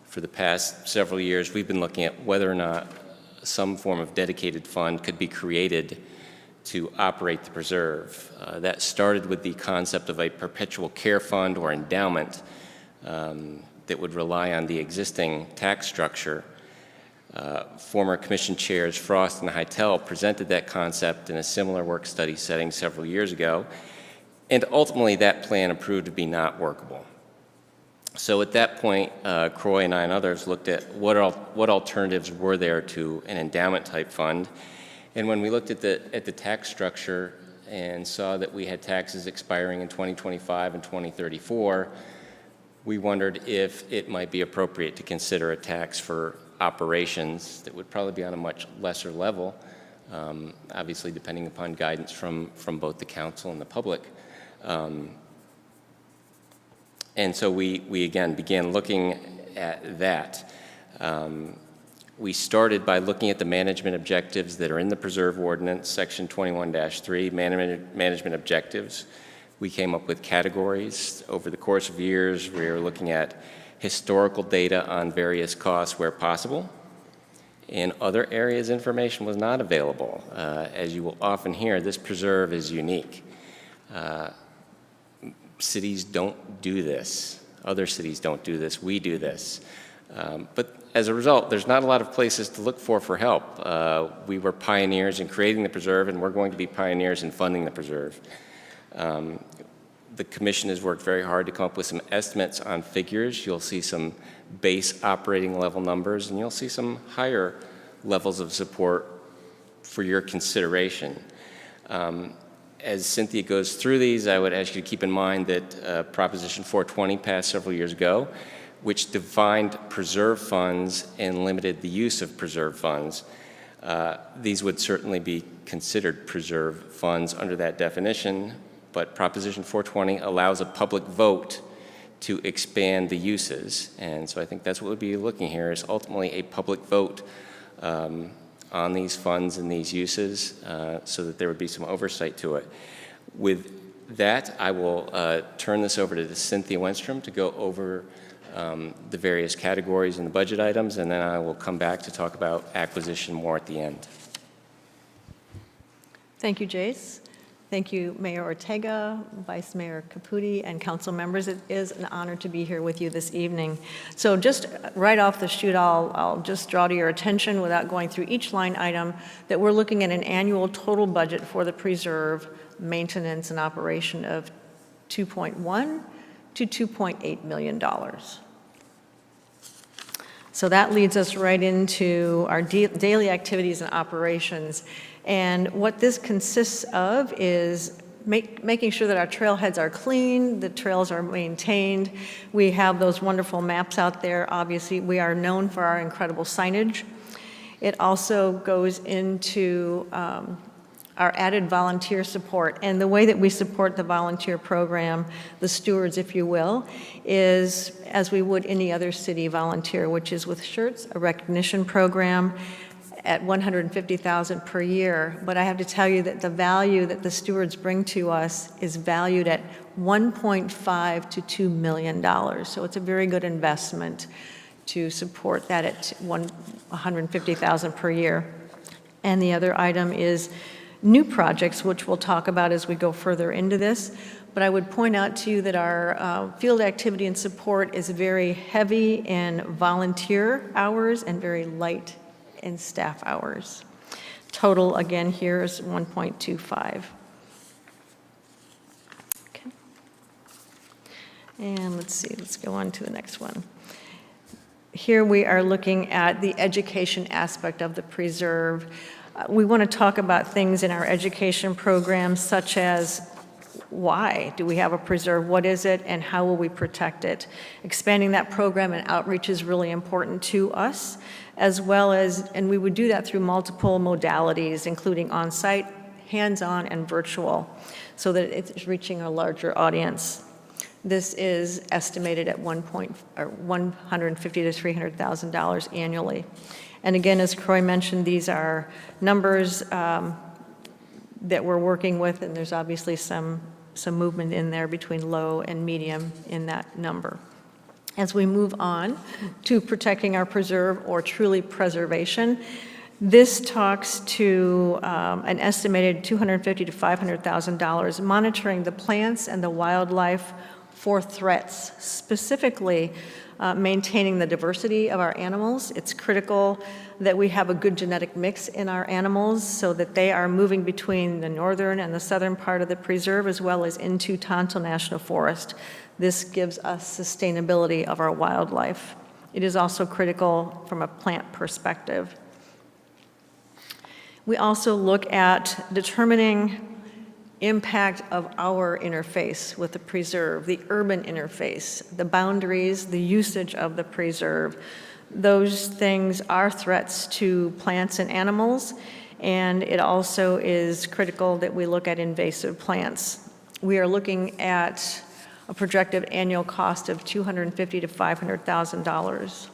S9: For the past several years, we've been looking at whether or not some form of dedicated fund could be created to operate the preserve. That started with the concept of a perpetual care fund or endowment that would rely on the existing tax structure. Former commission chairs Frost and Hytel presented that concept in a similar work study setting several years ago, and ultimately that plan proved to be not workable. So at that point, Croy and I and others looked at what alternatives were there to an endowment type fund, and when we looked at the tax structure and saw that we had taxes expiring in 2025 and 2034, we wondered if it might be appropriate to consider a tax for operations that would probably be on a much lesser level, obviously depending upon guidance from both the council and the public. And so we again began looking at that. We started by looking at the management objectives that are in the Preserve Ordinance, Section 21-3, management objectives. We came up with categories. Over the course of years, we were looking at historical data on various costs where possible. In other areas, information was not available. As you will often hear, this preserve is unique. Cities don't do this. Other cities don't do this. We do this. But as a result, there's not a lot of places to look for help. We were pioneers in creating the preserve, and we're going to be pioneers in funding the preserve. The commission has worked very hard to come up with some estimates on figures. You'll see some base operating level numbers, and you'll see some higher levels of support for your consideration. As Cynthia goes through these, I would ask you to keep in mind that Proposition 420 passed several years ago, which defined preserve funds and limited the use of preserve funds. These would certainly be considered preserve funds under that definition, but Proposition 420 allows a public vote to expand the uses. And so I think that's what we'll be looking here is ultimately a public vote on these funds and these uses so that there would be some oversight to it. With that, I will turn this over to Cynthia Wenstrom to go over the various categories and the budget items, and then I will come back to talk about acquisition more at the end.
S16: Thank you, Jace. Thank you, Mayor Ortega, Vice Mayor Caputi, and council members. It is an honor to be here with you this evening. So just right off the chute, I'll just draw to your attention without going through each line item that we're looking at an annual total budget for the preserve, maintenance, and operation of $2.1 to $2.8 million. So that leads us right into our daily activities and operations. And what this consists of is making sure that our trailheads are clean, the trails are maintained. We have those wonderful maps out there. Obviously, we are known for our incredible signage. It also goes into our added volunteer support. And the way that we support the volunteer program, the stewards, if you will, is as we would any other city volunteer, which is with shirts, a recognition program, at $150,000 per year, but I have to tell you that the value that the stewards bring to us is valued at $1.5 to $2 million. So it's a very good investment to support that at $150,000 per year. And the other item is new projects, which we'll talk about as we go further into this. But I would point out to you that our field activity and support is very heavy in volunteer hours and very light in staff hours. Total, again, here is 1.25. Okay. And let's see, let's go on to the next one. Here we are looking at the education aspect of the preserve. We want to talk about things in our education programs such as why do we have a preserve, what is it, and how will we protect it? Expanding that program and outreach is really important to us, as well as, and we would do that through multiple modalities, including on-site, hands-on, and virtual, so that it's reaching a larger audience. This is estimated at $150,000 to $300,000 annually. And again, as Croy mentioned, these are numbers that we're working with, and there's obviously some movement in there between low and medium in that number. As we move on to protecting our preserve or truly preservation, this talks to an estimated $250,000 to $500,000 monitoring the plants and the wildlife for threats, specifically maintaining the diversity of our animals. It's critical that we have a good genetic mix in our animals so that they are moving between the northern and the southern part of the preserve as well as into Tonto National Forest. This gives us sustainability of our wildlife. It is also critical from a plant perspective. We also look at determining impact of our interface with the preserve, the urban interface, the boundaries, the usage of the preserve. Those things are threats to plants and animals, and it also is critical that we look at invasive plants. We are looking at a projected annual cost of $250,000 to $500,000.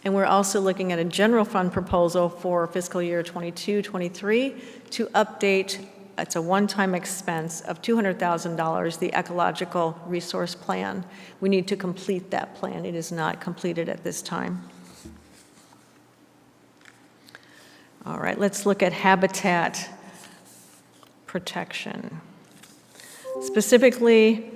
S16: And we're also looking at a general fund proposal for fiscal year 22-23 to update it's a one-time expense of $200,000, the ecological resource plan. We need to complete that plan. It is not completed at this time. All right, let's look at habitat protection. Specifically,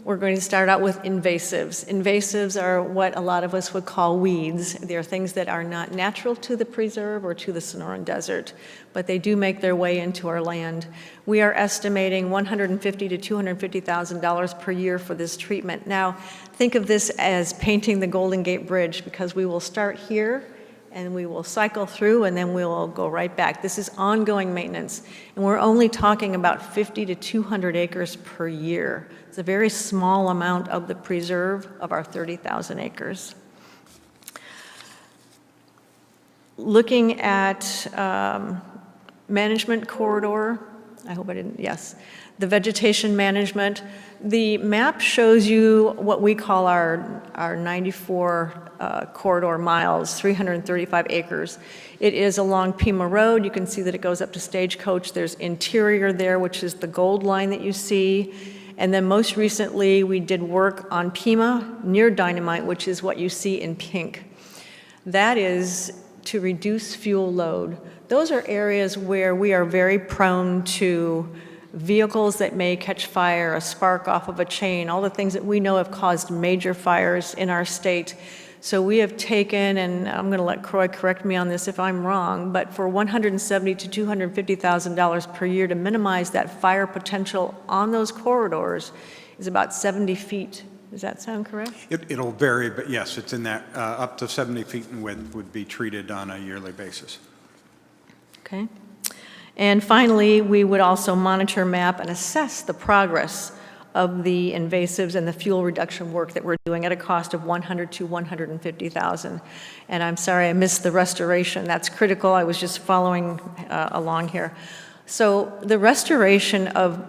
S16: we're going to start out with invasives. Invasives are what a lot of us would call weeds. They're things that are not natural to the preserve or to the Sonoran Desert, but they do make their way into our land. We are estimating $150,000 to $250,000 per year for this treatment. Now, think of this as painting the Golden Gate Bridge, because we will start here and we will cycle through and then we'll go right back. This is ongoing maintenance, and we're only talking about 50 to 200 acres per year. It's a very small amount of the preserve of our 30,000 acres. Looking at management corridor, I hope I didn't, yes. The vegetation management, the map shows you what we call our 94 corridor miles, 335 acres. It is along Pima Road. You can see that it goes up to Stagecoach. There's interior there, which is the gold line that you see. And then most recently, we did work on Pima near Dynamite, which is what you see in pink. That is to reduce fuel load. Those are areas where we are very prone to vehicles that may catch fire, a spark off of a chain, all the things that we know have caused major fires in our state. So we have taken, and I'm going to let Croy correct me on this if I'm wrong, but for $170,000 to $250,000 per year to minimize that fire potential on those corridors is about 70 feet. Does that sound correct?
S15: It'll vary, but yes, it's in that up to 70 feet in width would be treated on a yearly basis.
S16: Okay. And finally, we would also monitor, map, and assess the progress of the invasives and the fuel reduction work that we're doing at a cost of $100,000 to $150,000. And I'm sorry I missed the restoration. That's critical. I was just following along here. So the restoration of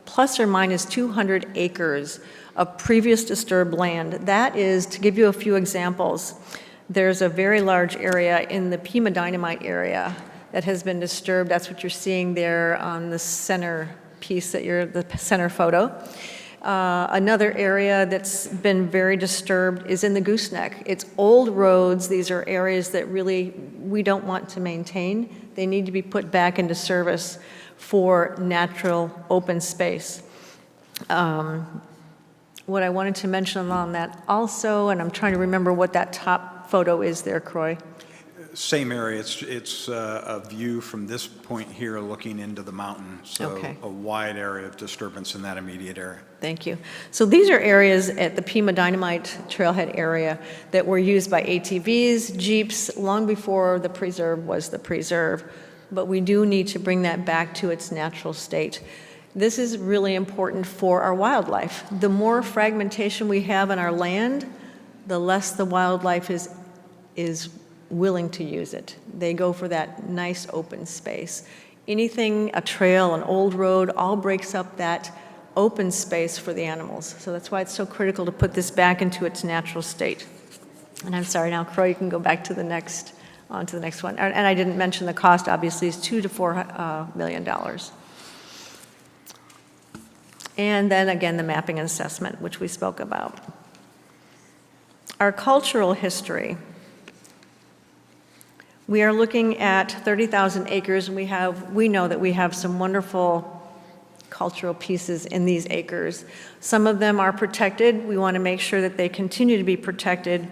S16: plus or minus 200 acres of previous disturbed land, that is, to give you a few examples, there's a very large area in the Pima Dynamite area that has been disturbed. That's what you're seeing there on the center piece, the center photo. Another area that's been very disturbed is in the gooseneck. It's old roads. These are areas that really we don't want to maintain. They need to be put back into service for natural open space. What I wanted to mention on that also, and I'm trying to remember what that top photo is there, Croy.
S15: Same area. It's a view from this point here looking into the mountain. So
S16: Okay.
S15: a wide area of disturbance in that immediate area.
S16: Thank you. So these are areas at the Pima Dynamite Trailhead area that were used by ATVs, Jeeps, long before the preserve was the preserve. But we do need to bring that back to its natural state. This is really important for our wildlife. The more fragmentation we have in our land, the less the wildlife is willing to use it. They go for that nice open space. Anything, a trail, an old road, all breaks up that open space for the animals. So that's why it's so critical to put this back into its natural state. And I'm sorry, now Croy, you can go back to the next, on to the next one. And I didn't mention the cost, obviously, is $2 to $4 million. And then again, the mapping and assessment, which we spoke about. Our cultural history. We are looking at 30,000 acres, and we know that we have some wonderful cultural pieces in these acres. Some of them are protected. We want to make sure that they continue to be protected,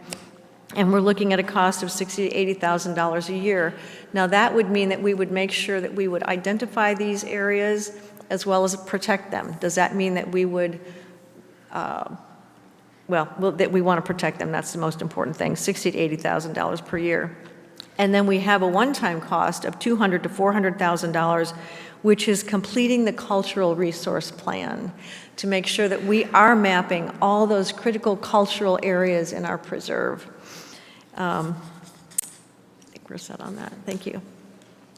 S16: and we're looking at a cost of $60,000 to $80,000 a year. Now that would mean that we would make sure that we would identify these areas as well as protect them. Does that mean that we would, that we want to protect them? That's the most important thing, $60,000 to $80,000 per year. And then we have a one-time cost of $200,000 to $400,000, which is completing the cultural resource plan to make sure that we are mapping all those critical cultural areas in our preserve. I think we're set on that. Thank you.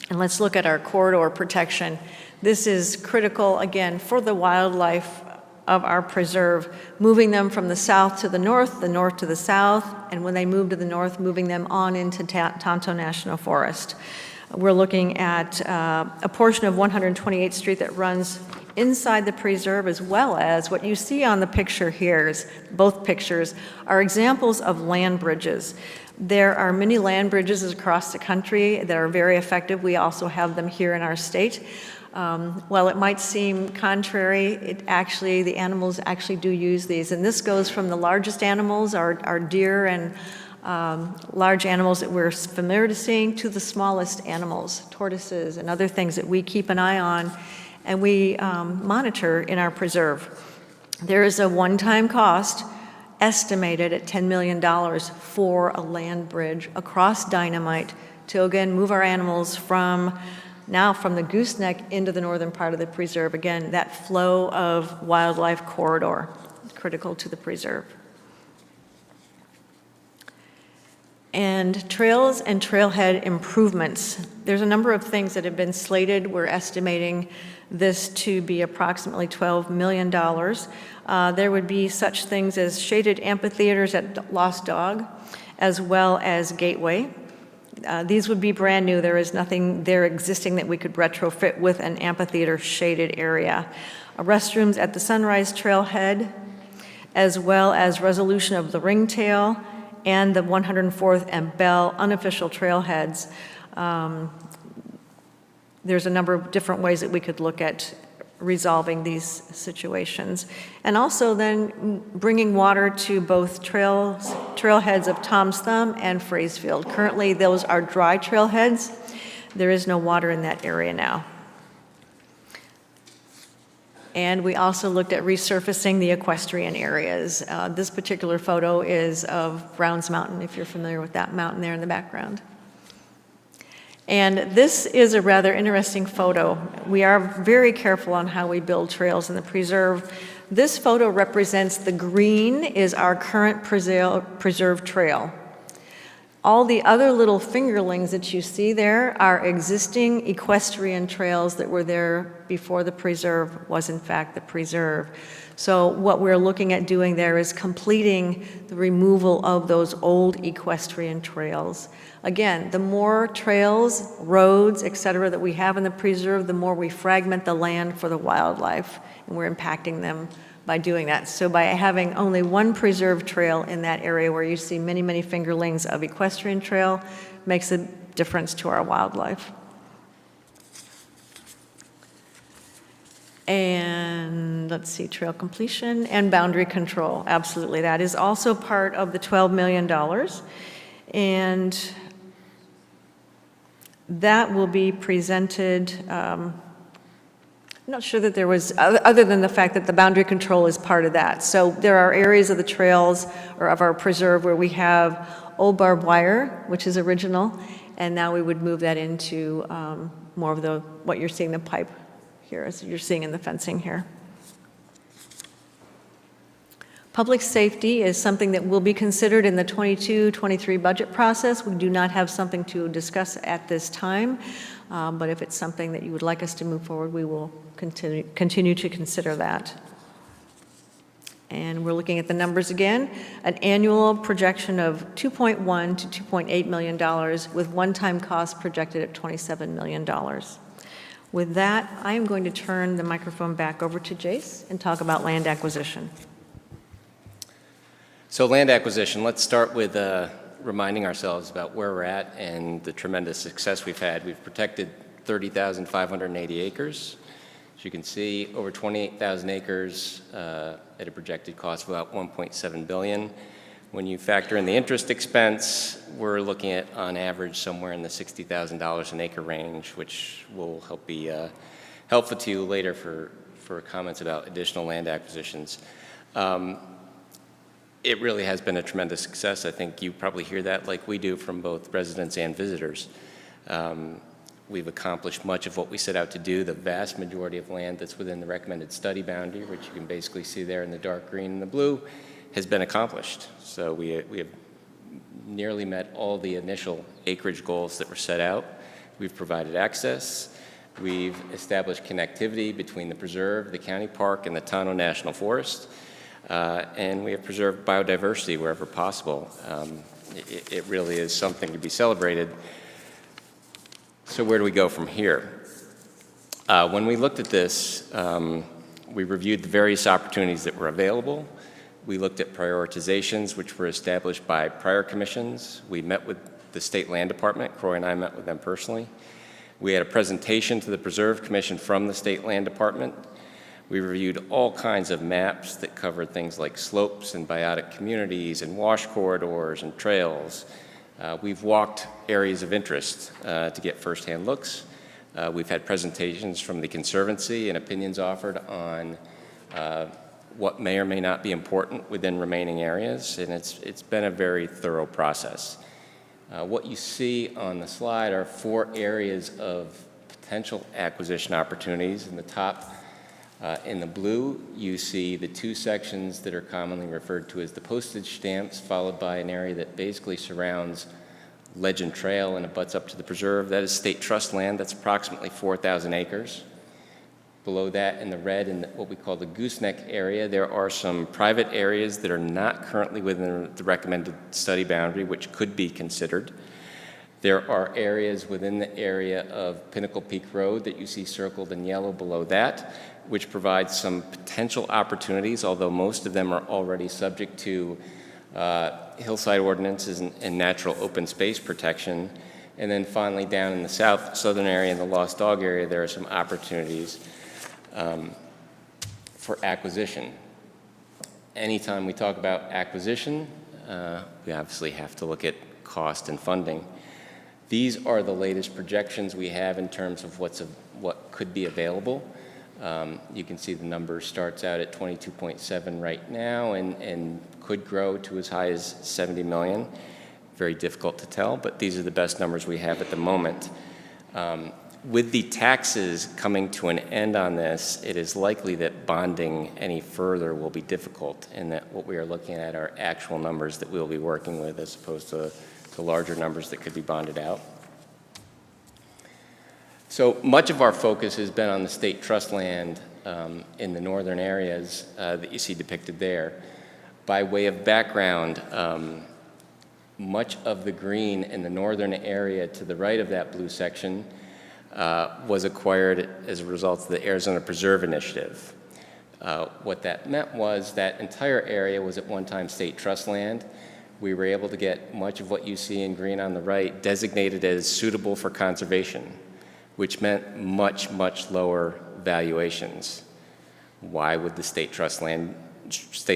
S16: And let's look at our corridor protection. This is critical, again, for the wildlife of our preserve, moving them from the south to the north to the south, and when they move to the north, moving them on into Tonto National Forest. We're looking at a portion of 128th Street that runs inside the preserve, as well as what you see on the picture here, both pictures, are examples of land bridges. There are many land bridges across the country that are very effective. We also have them here in our state. While it might seem contrary, the animals actually do use these. And this goes from the largest animals, our deer and large animals that we're familiar to seeing, to the smallest animals, tortoises and other things that we keep an eye on and we monitor in our preserve. There is a one-time cost estimated at $10 million for a land bridge across Dynamite to, again, move our animals from the gooseneck into the northern part of the preserve. Again, that flow of wildlife corridor, critical to the preserve. And trails and trailhead improvements. There's a number of things that have been slated. We're estimating this to be approximately $12 million. There would be such things as shaded amphitheaters at Lost Dog, as well as Gateway. These would be brand new. There is nothing there existing that we could retrofit with an amphitheater shaded area. Restrooms at the Sunrise Trailhead, as well as resolution of the ringtail and the 104th and Bell unofficial trailheads. There's a number of different ways that we could look at resolving these situations. And also then bringing water to both trailheads of Tom's Thumb and Fraysfield. Currently, those are dry trailheads. There is no water in that area now. And we also looked at resurfacing the equestrian areas. This particular photo is of Browns Mountain, if you're familiar with that mountain there in the background. And this is a rather interesting photo. We are very careful on how we build trails in the preserve. This photo represents the green is our current preserve trail. All the other little fingerlings that you see there are existing equestrian trails that were there before the preserve was in fact the preserve. So what we're looking at doing there is completing the removal of those old equestrian trails. Again, the more trails, roads, et cetera, that we have in the preserve, the more we fragment the land for the wildlife, and we're impacting them by doing that. So by having only one preserve trail in that area where you see many, many fingerlings of equestrian trail makes a difference to our wildlife. And let's see, trail completion and boundary control. Absolutely, that is also part of the $12 million. And that will be presented, I'm not sure that there was, other than the fact that the boundary control is part of that. So there are areas of the trails or of our preserve where we have old barbed wire, which is original, and now we would move that into more of what you're seeing, the pipe here, as you're seeing in the fencing here. Public safety is something that will be considered in the 22-23 budget process. We do not have something to discuss at this time, but if it's something that you would like us to move forward, we will continue to consider that. And we're looking at the numbers again, an annual projection of $2.1 to $2.8 million with one-time cost projected at $27 million. With that, I am going to turn the microphone back over to Jace and talk about land acquisition.
S9: So land acquisition, let's start with reminding ourselves about where we're at and the tremendous success we've had. We've protected 30,580 acres. As you can see, over 28,000 acres at a projected cost of about $1.7 billion. When you factor in the interest expense, we're looking at, on average, somewhere in the $60,000 an acre range, which will help be helpful to you later for comments about additional land acquisitions. It really has been a tremendous success. I think you probably hear that like we do from both residents and visitors. We've accomplished much of what we set out to do. The vast majority of land that's within the recommended study boundary, which you can basically see there in the dark green and the blue, has been accomplished. So we have nearly met all the initial acreage goals that were set out. We've provided access. We've established connectivity between the preserve, the county park, and the Tonto National Forest. And we have preserved biodiversity wherever possible. It really is something to be celebrated. So where do we go from here? When we looked at this, we reviewed the various opportunities that were available. We looked at prioritizations, which were established by prior commissions. We met with the State Land Department. Croy and I met with them personally. We had a presentation to the Preserve Commission from the State Land Department. We reviewed all kinds of maps that covered things like slopes and biotic communities and wash corridors and trails. We've walked areas of interest to get firsthand looks. We've had presentations from the Conservancy and opinions offered on what may or may not be important within remaining areas, and it's been a very thorough process. What you see on the slide are 4 areas of potential acquisition opportunities. In the top, in the blue, you see the 2 sections that are commonly referred to as the postage stamps, followed by an area that basically surrounds Legend Trail and abuts up to the preserve. That is state trust land. That's approximately 4,000 acres. Below that, in the red, in what we call the gooseneck area, there are some private areas that are not currently within the recommended study boundary, which could be considered. There are areas within the area of Pinnacle Peak Road that you see circled in yellow below that, which provides some potential opportunities, although most of them are already subject to hillside ordinances and natural open space protection. And then finally, down in the southern area, in the Lost Dog area, there are some opportunities for acquisition. Anytime we talk about acquisition, we obviously have to look at cost and funding. These are the latest projections we have in terms of what could be available. You can see the number starts out at 22.7 right now and could grow to as high as 70 million. Very difficult to tell, but these are the best numbers we have at the moment. With the taxes coming to an end on this, it is likely that bonding any further will be difficult, and that what we are looking at are actual numbers that we'll be working with as opposed to larger numbers that could be bonded out. So much of our focus has been on the state trust land in the northern areas that you see depicted there. By way of background, much of the green in the northern area to the right of that blue section was acquired as a result of the Arizona Preserve Initiative. What that meant was that entire area was at one time state trust land. We were able to get much of what you see in green on the right designated as suitable for conservation, which meant much, much lower valuations. Why would the State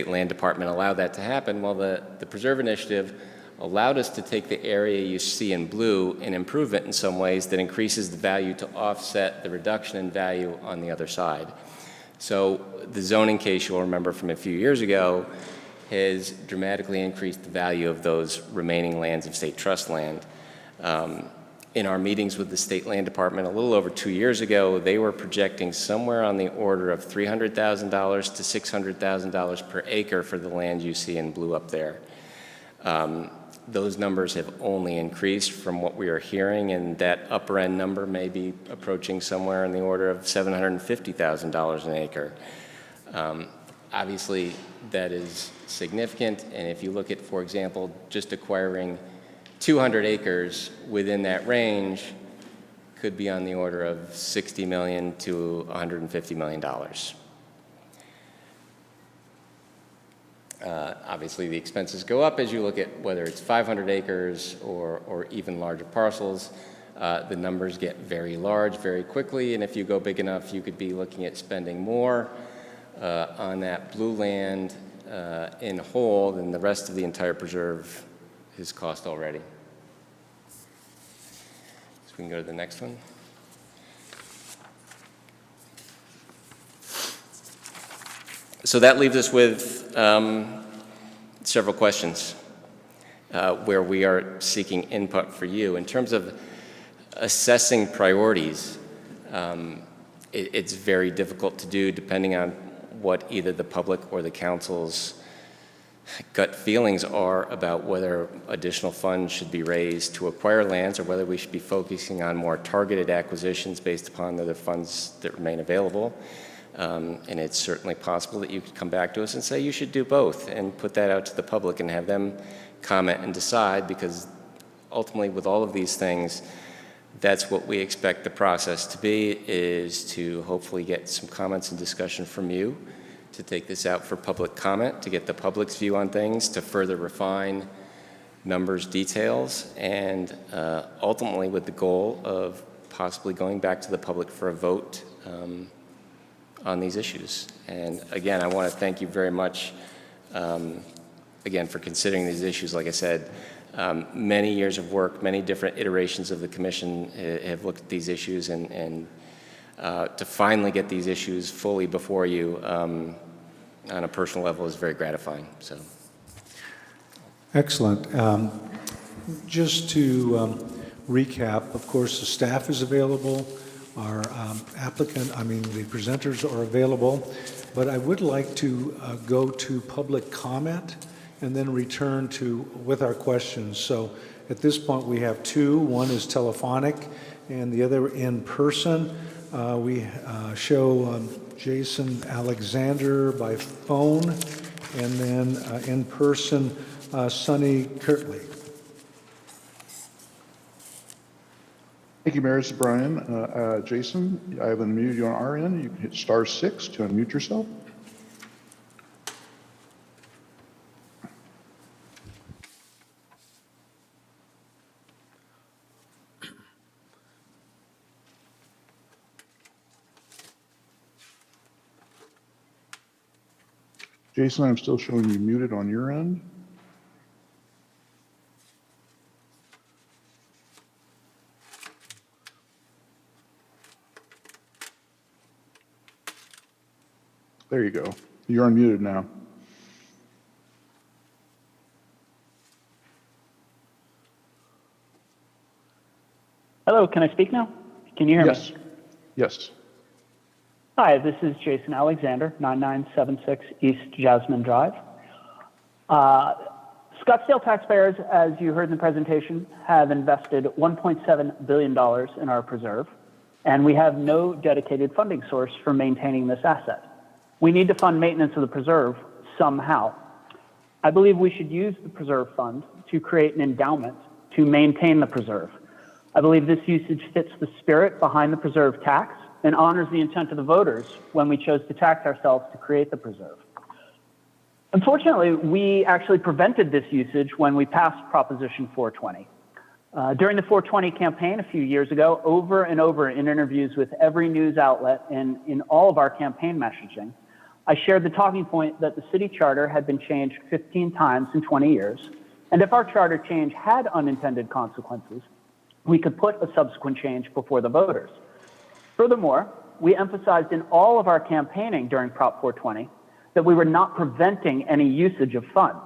S9: Land Department allow that to happen? Well, the Preserve Initiative allowed us to take the area you see in blue and improve it in some ways that increases the value to offset the reduction in value on the other side. So the zoning case, you'll remember from a few years ago, has dramatically increased the value of those remaining lands of state trust land. In our meetings with the State Land Department a little over 2 years ago, they were projecting somewhere on the order of $300,000 to $600,000 per acre for the land you see in blue up there. Those numbers have only increased from what we are hearing, and that upper end number may be approaching somewhere in the order of $750,000 an acre. Obviously, that is significant, and if you look at, for example, just acquiring 200 acres within that range could be on the order of $60 million to $150 million. Obviously, the expenses go up as you look at whether it's 500 acres or even larger parcels. The numbers get very large very quickly, and if you go big enough, you could be looking at spending more on that blue land in whole than the rest of the entire preserve has cost already. So we can go to the next one. So that leaves us with several questions where we are seeking input for you. In terms of assessing priorities, it's very difficult to do depending on what either the public or the council's gut feelings are about whether additional funds should be raised to acquire lands or whether we should be focusing on more targeted acquisitions based upon the funds that remain available. And it's certainly possible that you could come back to us and say you should do both and put that out to the public and have them comment and decide, because ultimately with all of these things, That's what we expect the process to be, is to hopefully get some comments and discussion from you, to take this out for public comment, to get the public's view on things, to further refine numbers, details, and ultimately with the goal of possibly going back to the public for a vote on these issues. And again, I want to thank you very much, again, for considering these issues. Like I said, many years of work, many different iterations of the commission have looked at these issues, and to finally get these issues fully before you on a personal level is very gratifying. So.
S1: Excellent. Just to recap, of course, the staff is available. Our the presenters are available. But I would like to go to public comment and then return with our questions. So at this point, we have two. One is telephonic and the other in person. We show Jason Alexander by phone, and then in person, Sonny Kirtley.
S4: Thank you, Mayor. This is Brian. Jason, I have unmuted you on our end. You can hit *6 to unmute yourself. Jason, I'm still showing you muted on your end. There you go. You're unmuted now.
S7: Hello, can I speak now? Can you hear
S4: Yes.
S7: me?
S4: Yes.
S7: Hi, this is Jason Alexander, 9976 East Jasmine Drive. Scottsdale taxpayers, as you heard in the presentation, have invested $1.7 billion in our preserve, and we have no dedicated funding source for maintaining this asset. We need to fund maintenance of the preserve somehow. I believe we should use the preserve fund to create an endowment to maintain the preserve. I believe this usage fits the spirit behind the preserve tax and honors the intent of the voters when we chose to tax ourselves to create the preserve. Unfortunately, we actually prevented this usage when we passed Proposition 420. During the 420 campaign a few years ago, over and over in interviews with every news outlet and in all of our campaign messaging, I shared the talking point that the city charter had been changed 15 times in 20 years, and if our charter change had unintended consequences, we could put a subsequent change before the voters. Furthermore, we emphasized in all of our campaigning during Prop 420 that we were not preventing any usage of funds.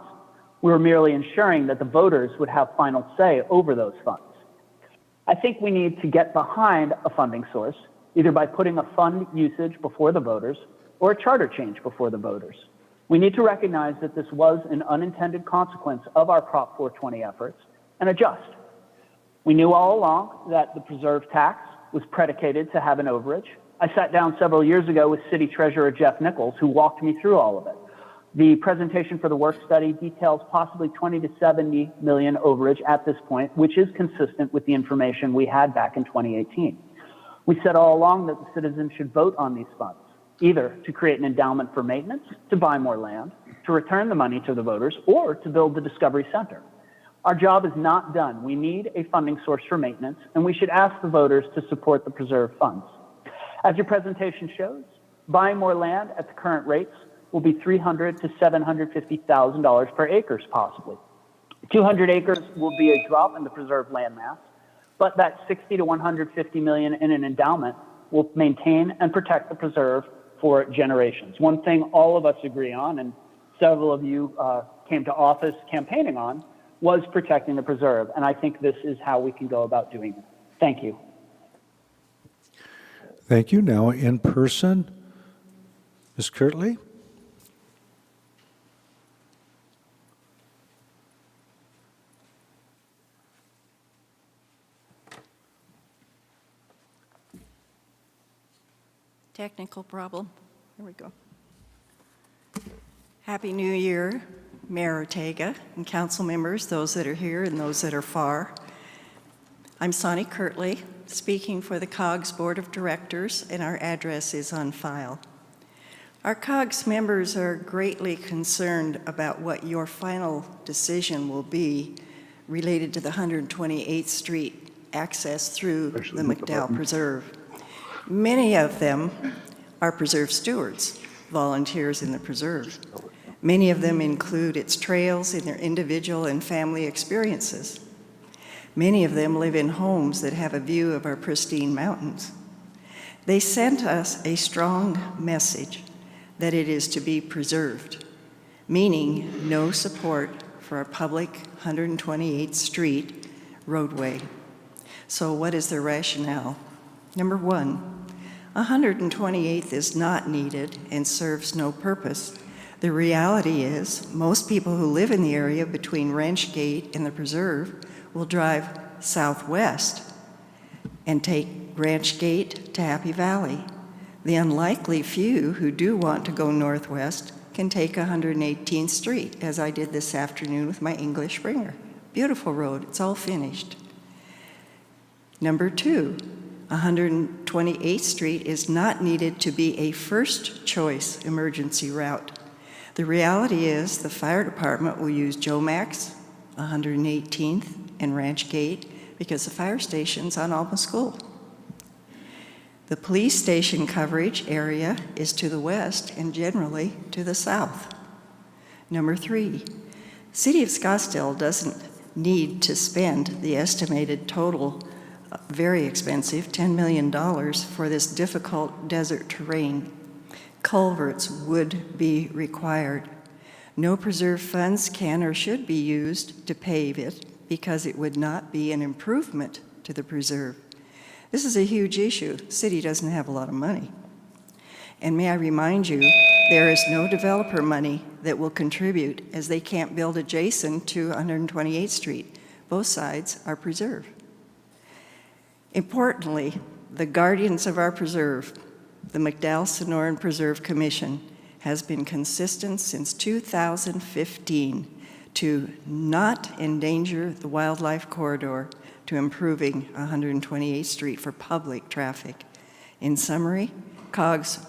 S7: We were merely ensuring that the voters would have final say over those funds. I think we need to get behind a funding source, either by putting a fund usage before the voters or a charter change before the voters. We need to recognize that this was an unintended consequence of our Prop 420 efforts and adjust. We knew all along that the preserve tax was predicated to have an overage. I sat down several years ago with City Treasurer Jeff Nichols, who walked me through all of it. The presentation for the work study details possibly 20 to 70 million overage at this point, which is consistent with the information we had back in 2018. We said all along that the citizens should vote on these funds, either to create an endowment for maintenance, to buy more land, to return the money to the voters, or to build the Discovery Center. Our job is not done. We need a funding source for maintenance, and we should ask the voters to support the preserve funds. As your presentation shows, buying more land at the current rates will be $300,000 to $750,000 per acre, possibly. 200 acres will be a drop in the preserved land mass, but that 60 to 150 million in an endowment will maintain and protect the preserve for generations. One thing all of us agree on, and several of you came to office campaigning on, was protecting the preserve, and I think this is how we can go about doing it. Thank you.
S1: Thank you. Now in person, Ms. Kirtley.
S17: Technical problem. Here we go. Happy New Year, Mayor Ortega and council members, those that are here and those that are far. I'm Sonny Kirtley. speaking for the COGS Board of Directors, and our address is on file. Our COGS members are greatly concerned about what your final decision will be related to the 128th Street access through the McDowell Preserve. Many of them are preserve stewards, volunteers in the preserve. Many of them include its trails in their individual and family experiences. Many of them live in homes that have a view of our pristine mountains. They sent us a strong message that it is to be preserved, meaning no support for our public 128th Street roadway. So what is the rationale? Number one, 128th is not needed and serves no purpose. The reality is most people who live in the area between Ranch Gate and the preserve will drive southwest and take Ranch Gate to Happy Valley. The unlikely few who do want to go northwest can take 118th Street, as I did this afternoon with my English Springer. Beautiful road, it's all finished. Number two, 128th Street is not needed to be a first choice emergency route. The reality is the fire department will use Joe Max, 118th, and Ranch Gate because the fire station's on Alma School. The police station coverage area is to the west and generally to the south. Number three, City of Scottsdale doesn't need to spend the estimated total, very expensive, $10 million for this difficult desert terrain. Culverts would be required. No preserve funds can or should be used to pave it because it would not be an improvement to the preserve. This is a huge issue. The city doesn't have a lot of money. And may I remind you, there is no developer money that will contribute as they can't build adjacent to 128th Street. Both sides are preserve. Importantly, the guardians of our preserve, the McDowell-Sonoran Preserve Commission, has been consistent since 2015 to not endanger the wildlife corridor, to improving 128th Street for public traffic. In summary, COGS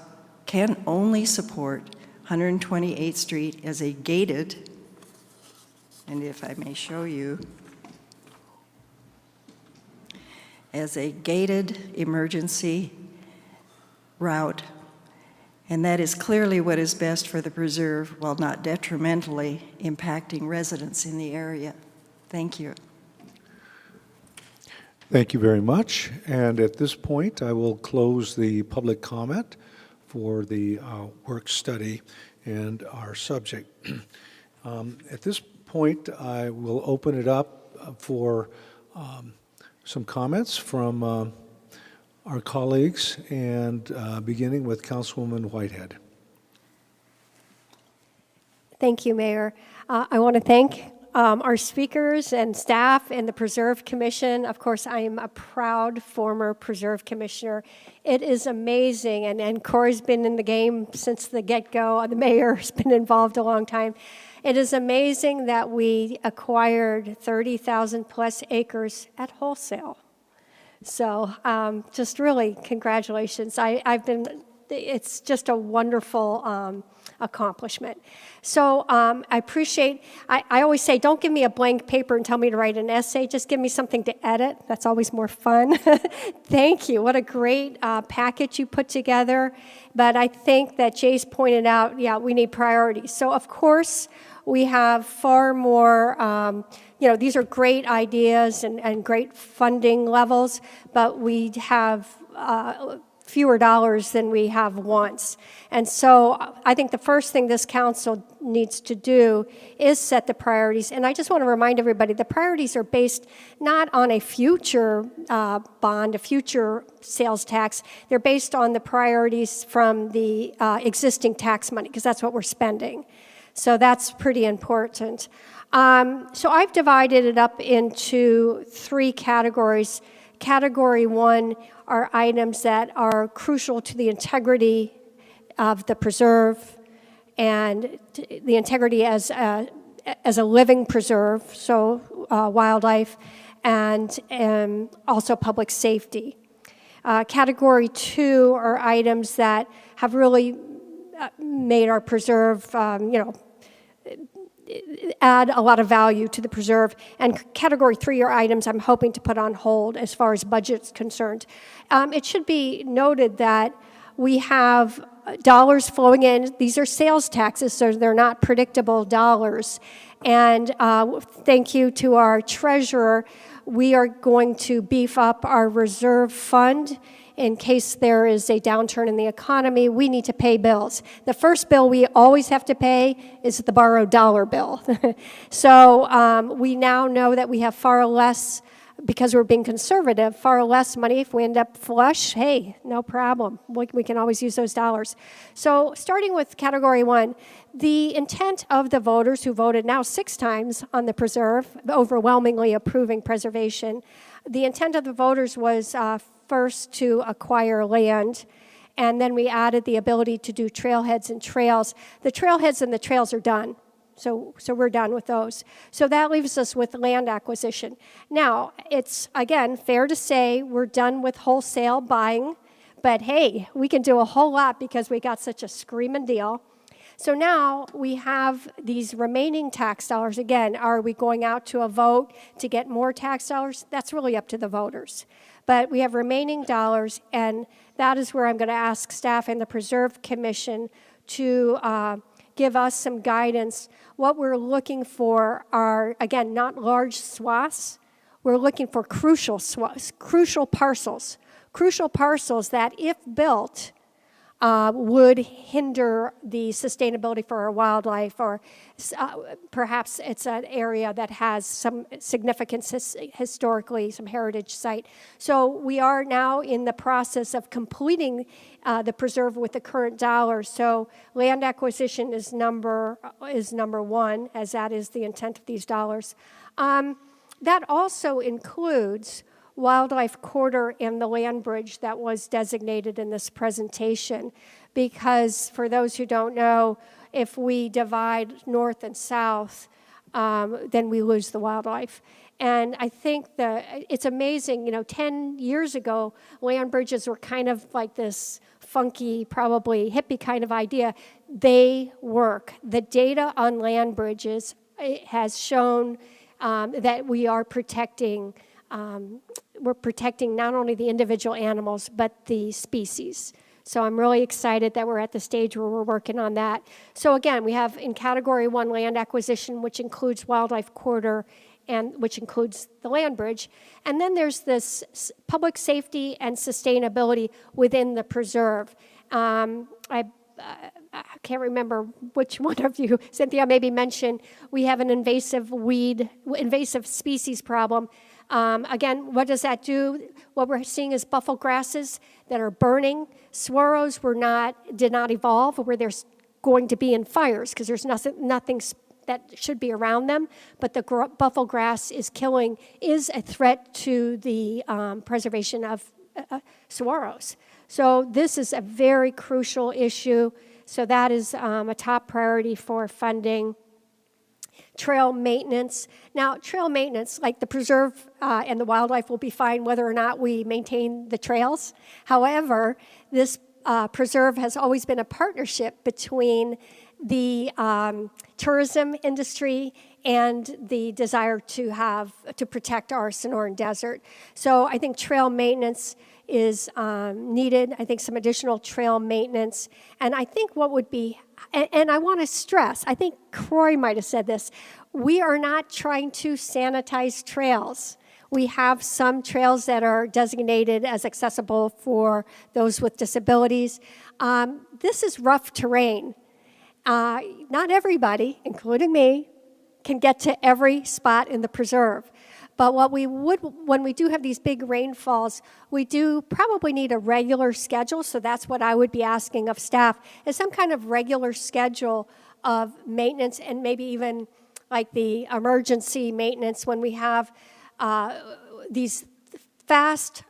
S17: can only support 128th Street as a gated, and if I may show you, as a gated emergency route, and that is clearly what is best for the preserve while not detrimentally impacting residents in the area. Thank you.
S1: Thank you very much. And at this point, I will close the public comment for the work study and our subject. At this point, I will open it up for some comments from our colleagues, and beginning with Councilwoman Whitehead.
S12: Thank you, Mayor. I want to thank our speakers and staff and the Preserve Commission. Of course, I am a proud former Preserve Commissioner. It is amazing, and Corey's been in the game since the get-go. The mayor's been involved a long time. It is amazing that we acquired 30,000 plus acres at wholesale. So just really congratulations. It's just a wonderful accomplishment. So I appreciate, I always say, don't give me a blank paper and tell me to write an essay. Just give me something to edit. That's always more fun. Thank you. What a great package you put together. But I think that Jay's pointed out, yeah, we need priorities. So of course, we have far more, these are great ideas and great funding levels, but we have fewer dollars than we have once. And so I think the first thing this council needs to do is set the priorities. And I just want to remind everybody, the priorities are based not on a future bond, a future sales tax. They're based on the priorities from the existing tax money, because that's what we're spending. So that's pretty important. So I've divided it up into three categories. Category one are items that are crucial to the integrity of the preserve and the integrity as a living preserve, so wildlife, and also public safety. Category 2 are items that have really made our preserve, add a lot of value to the preserve. And category 3 are items I'm hoping to put on hold as far as budget's concerned. It should be noted that we have dollars flowing in. These are sales taxes, so they're not predictable dollars. And thank you to our treasurer. We are going to beef up our reserve fund in case there is a downturn in the economy. We need to pay bills. The first bill we always have to pay is the borrowed dollar bill. So we now know that we have far less, because we're being conservative, far less money. If we end up flush, hey, no problem. We can always use those dollars. So starting with category 1, the intent of the voters who voted now 6 times on the preserve, overwhelmingly approving preservation, the intent of the voters was first to acquire land, and then we added the ability to do trailheads and trails. The trailheads and the trails are done. So we're done with those. So that leaves us with land acquisition. Now, it's, again, fair to say we're done with wholesale buying, but hey, we can do a whole lot because we got such a screaming deal. So now we have these remaining tax dollars. Again, are we going out to a vote to get more tax dollars? That's really up to the voters. But we have remaining dollars, and that is where I'm going to ask staff and the Preserve Commission to give us some guidance. What we're looking for are, again, not large swaths. We're looking for crucial swaths, crucial parcels that, if built, would hinder the sustainability for our wildlife, or perhaps it's an area that has some significance historically, some heritage site. So we are now in the process of completing the preserve with the current dollars. So land acquisition is number 1, as that is the intent of these dollars. That also includes wildlife corridor and the land bridge that was designated in this presentation, because for those who don't know, if we divide north and south, then we lose the wildlife. And I think it's amazing, 10 years ago, land bridges were kind of like this funky, probably hippie kind of idea. They work. The data on land bridges has shown that we are protecting not only the individual animals, but the species. So I'm really excited that we're at the stage where we're working on that. So again, we have in category 1 land acquisition, which includes wildlife corridor and which includes the land bridge. And then there's this public safety and sustainability within the preserve. I can't remember which one of you, Cynthia, maybe mentioned we have an invasive species problem. Again, what does that do? What we're seeing is buffalo grasses that are burning. Saguaros did not evolve where there's going to be in fires because there's nothing that should be around them. But the buffalo grass is a threat to the preservation of saguaros. So this is a very crucial issue. So that is a top priority for funding. Trail maintenance. Now, trail maintenance, like the preserve and the wildlife will be fine whether or not we maintain the trails. However, this preserve has always been a partnership between the tourism industry and the desire to protect our Sonoran Desert. So I think trail maintenance is needed. I think some additional trail maintenance. And I think what would be, and I want to stress, I think Croy might have said this, we are not trying to sanitize trails. We have some trails that are designated as accessible for those with disabilities. This is rough terrain. Not everybody, including me, can get to every spot in the preserve. But what we would, when we do have these big rainfalls, we do probably need a regular schedule. So that's what I would be asking of staff, is some kind of regular schedule of maintenance, and maybe even like the emergency maintenance when we have these fast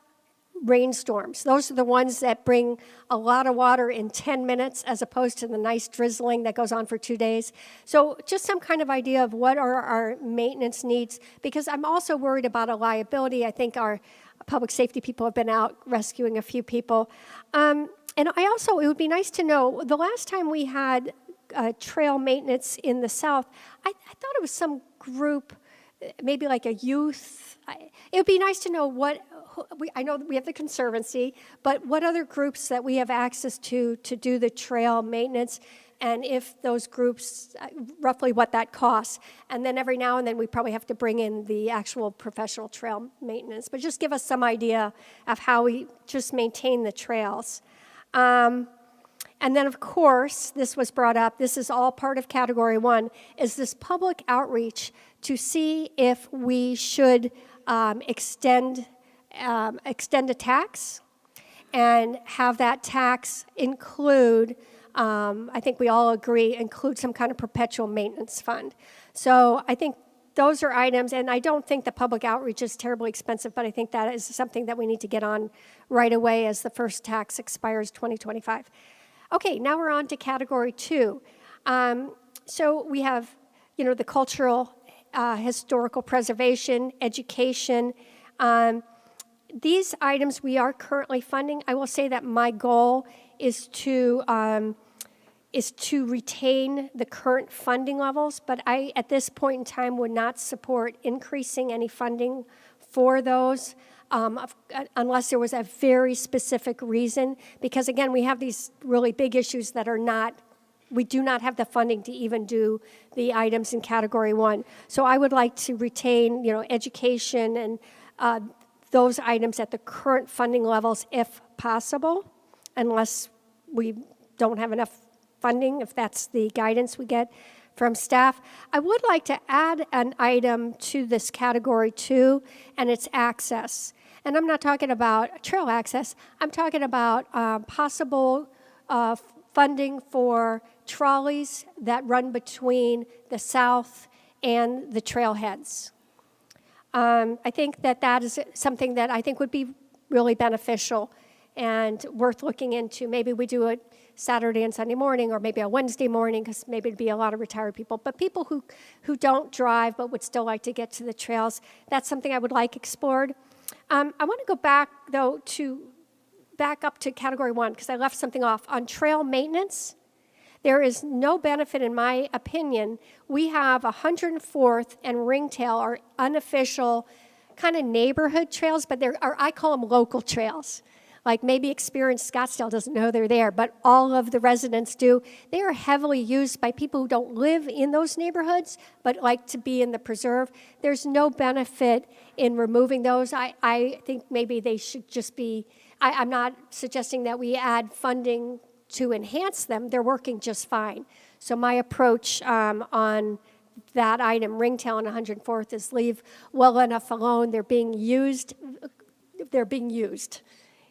S12: rainstorms. Those are the ones that bring a lot of water in 10 minutes as opposed to the nice drizzling that goes on for 2 days. So just some kind of idea of what are our maintenance needs, because I'm also worried about a liability. I think our public safety people have been out rescuing a few people. And I also, it would be nice to know, the last time we had trail maintenance in the South, I thought it was some group, maybe like a youth. It would be nice to know I know that we have the Conservancy, but what other groups that we have access to do the trail maintenance, and if those groups, roughly what that costs. And then every now and then we probably have to bring in the actual professional trail maintenance, but just give us some idea of how we just maintain the trails. And then, of course, this was brought up, this is all part of Category 1, is this public outreach to see if we should extend a tax and have that tax include, I think we all agree, include some kind of perpetual maintenance fund. So I think those are items, and I don't think the public outreach is terribly expensive, but I think that is something that we need to get on right away as the first tax expires 2025. Okay, now we're on to Category 2. So we have, the cultural, historical preservation, education. These items we are currently funding. I will say that my goal is to retain the current funding levels, but I, at this point in time, would not support increasing any funding for those unless there was a very specific reason, because again, we have these really big issues that are not, we do not have the funding to even do the items in Category 1. So I would like to retain, education and those items at the current funding levels if possible, unless we don't have enough funding, if that's the guidance we get from staff. I would like to add an item to this Category 2, and it's access. And I'm not talking about trail access. I'm talking about possible funding for trolleys that run between the south and the trailheads. I think that is something that I think would be really beneficial and worth looking into. Maybe we do it Saturday and Sunday morning, or maybe a Wednesday morning, because maybe it'd be a lot of retired people. But people who don't drive but would still like to get to the trails, that's something I would like explored. I want to go back, though, back up to Category 1, because I left something off. On trail maintenance, there is no benefit, in my opinion. We have 104th and Ringtail are unofficial kind of neighborhood trails, but I call them local trails. Like maybe Experienced Scottsdale doesn't know they're there, but all of the residents do. They are heavily used by people who don't live in those neighborhoods, but like to be in the preserve. There's no benefit in removing those. I think maybe they should just be, I'm not suggesting that we add funding to enhance them. They're working just fine. So my approach on that item, Ringtail and 104th, is leave well enough alone. They're being used.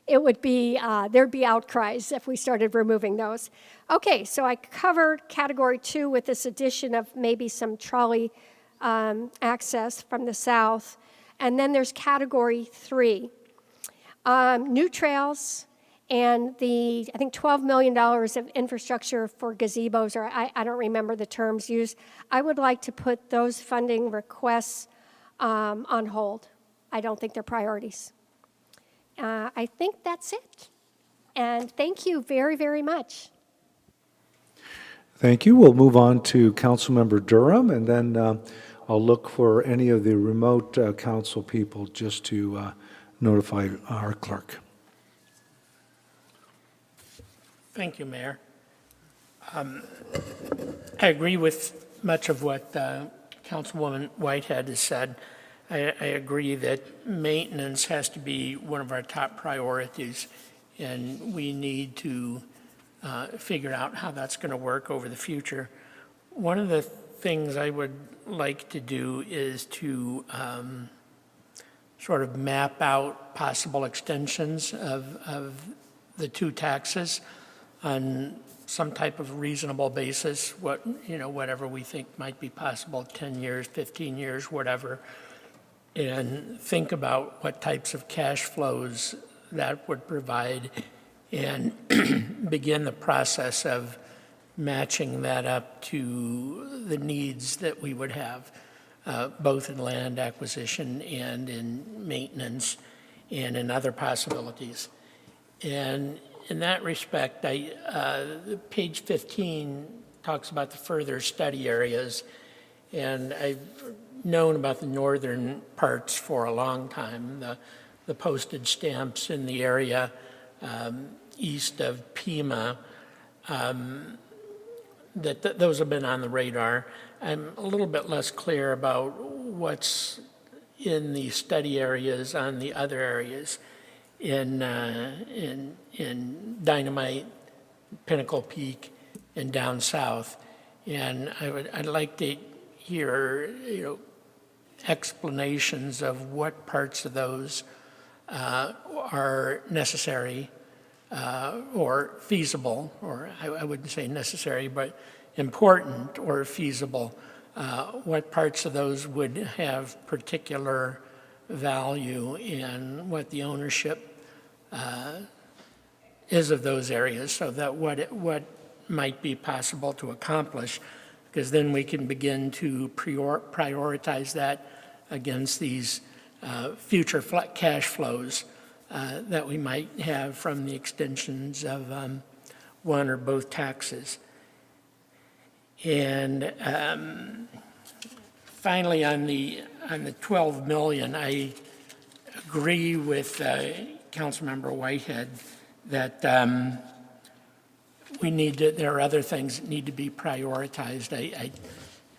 S12: It would be, there'd be outcries if we started removing those. Okay, so I covered Category 2 with this addition of maybe some trolley access from the south. And then there's Category 3. New trails and I think $12 million of infrastructure for gazebos, or I don't remember the terms used. I would like to put those funding requests on hold. I don't think they're priorities. I think that's it. And thank you very, very much.
S1: Thank you. We'll move on to Councilmember Durham, and then I'll look for any of the remote council people just to notify our clerk.
S18: Thank you, Mayor. I agree with much of what Councilwoman Whitehead has said. I agree that maintenance has to be one of our top priorities, and we need to figure out how that's going to work over the future. One of the things I would like to do is to sort of map out possible extensions of the two taxes on some type of reasonable basis, whatever we think might be possible, 10 years, 15 years, whatever, and think about what types of cash flows that would provide and begin the process of matching that up to the needs that we would have, both in land acquisition and in maintenance and in other possibilities. And in that respect, page 15 talks about the further study areas, and I've known about the northern parts for a long time, the postage stamps in the area east of Pima, those have been on the radar. I'm a little bit less clear about what's in the study areas on the other areas in Dynamite, Pinnacle Peak, and down south. And I'd like to hear, explanations of what parts of those are necessary or feasible, or I wouldn't say necessary, but important or feasible. What parts of those would have particular value and what the ownership is of those areas, so that what might be possible to accomplish, because then we can begin to prioritize that against these future cash flows that we might have from the extensions of one or both taxes. And finally, on the 12 million, I agree with Councilmember Whitehead that there are other things that need to be prioritized.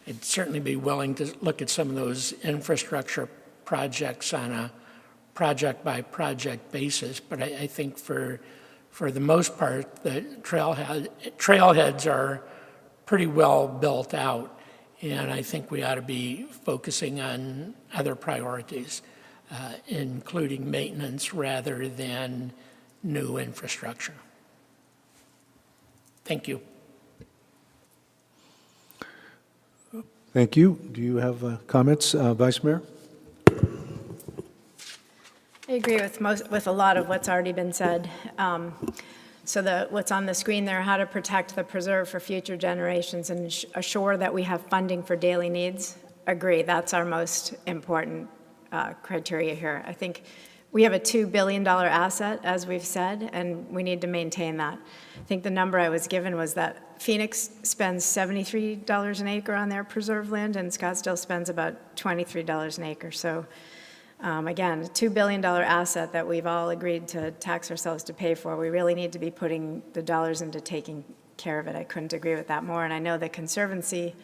S18: I'd certainly be willing to look at some of those infrastructure projects on a project-by-project basis, but I think for the most part, the trailheads are pretty well built out, and I think we ought to be focusing on other priorities, including maintenance rather than new infrastructure. Thank you.
S1: Thank you. Do you have comments, Vice Mayor?
S19: I agree with a lot of what's already been said. So what's on the screen there, how to protect the preserve for future generations and assure that we have funding for daily needs. Agree, that's our most important criteria here. I think we have a $2 billion asset, as we've said, and we need to maintain that. I think the number I was given was that Phoenix spends $73 an acre on their preserve land, and Scottsdale spends about $23 an acre. So again, a $2 billion asset that we've all agreed to tax ourselves to pay for. We really need to be putting the dollars into taking care of it. I couldn't agree with that more. And I know the Conservancy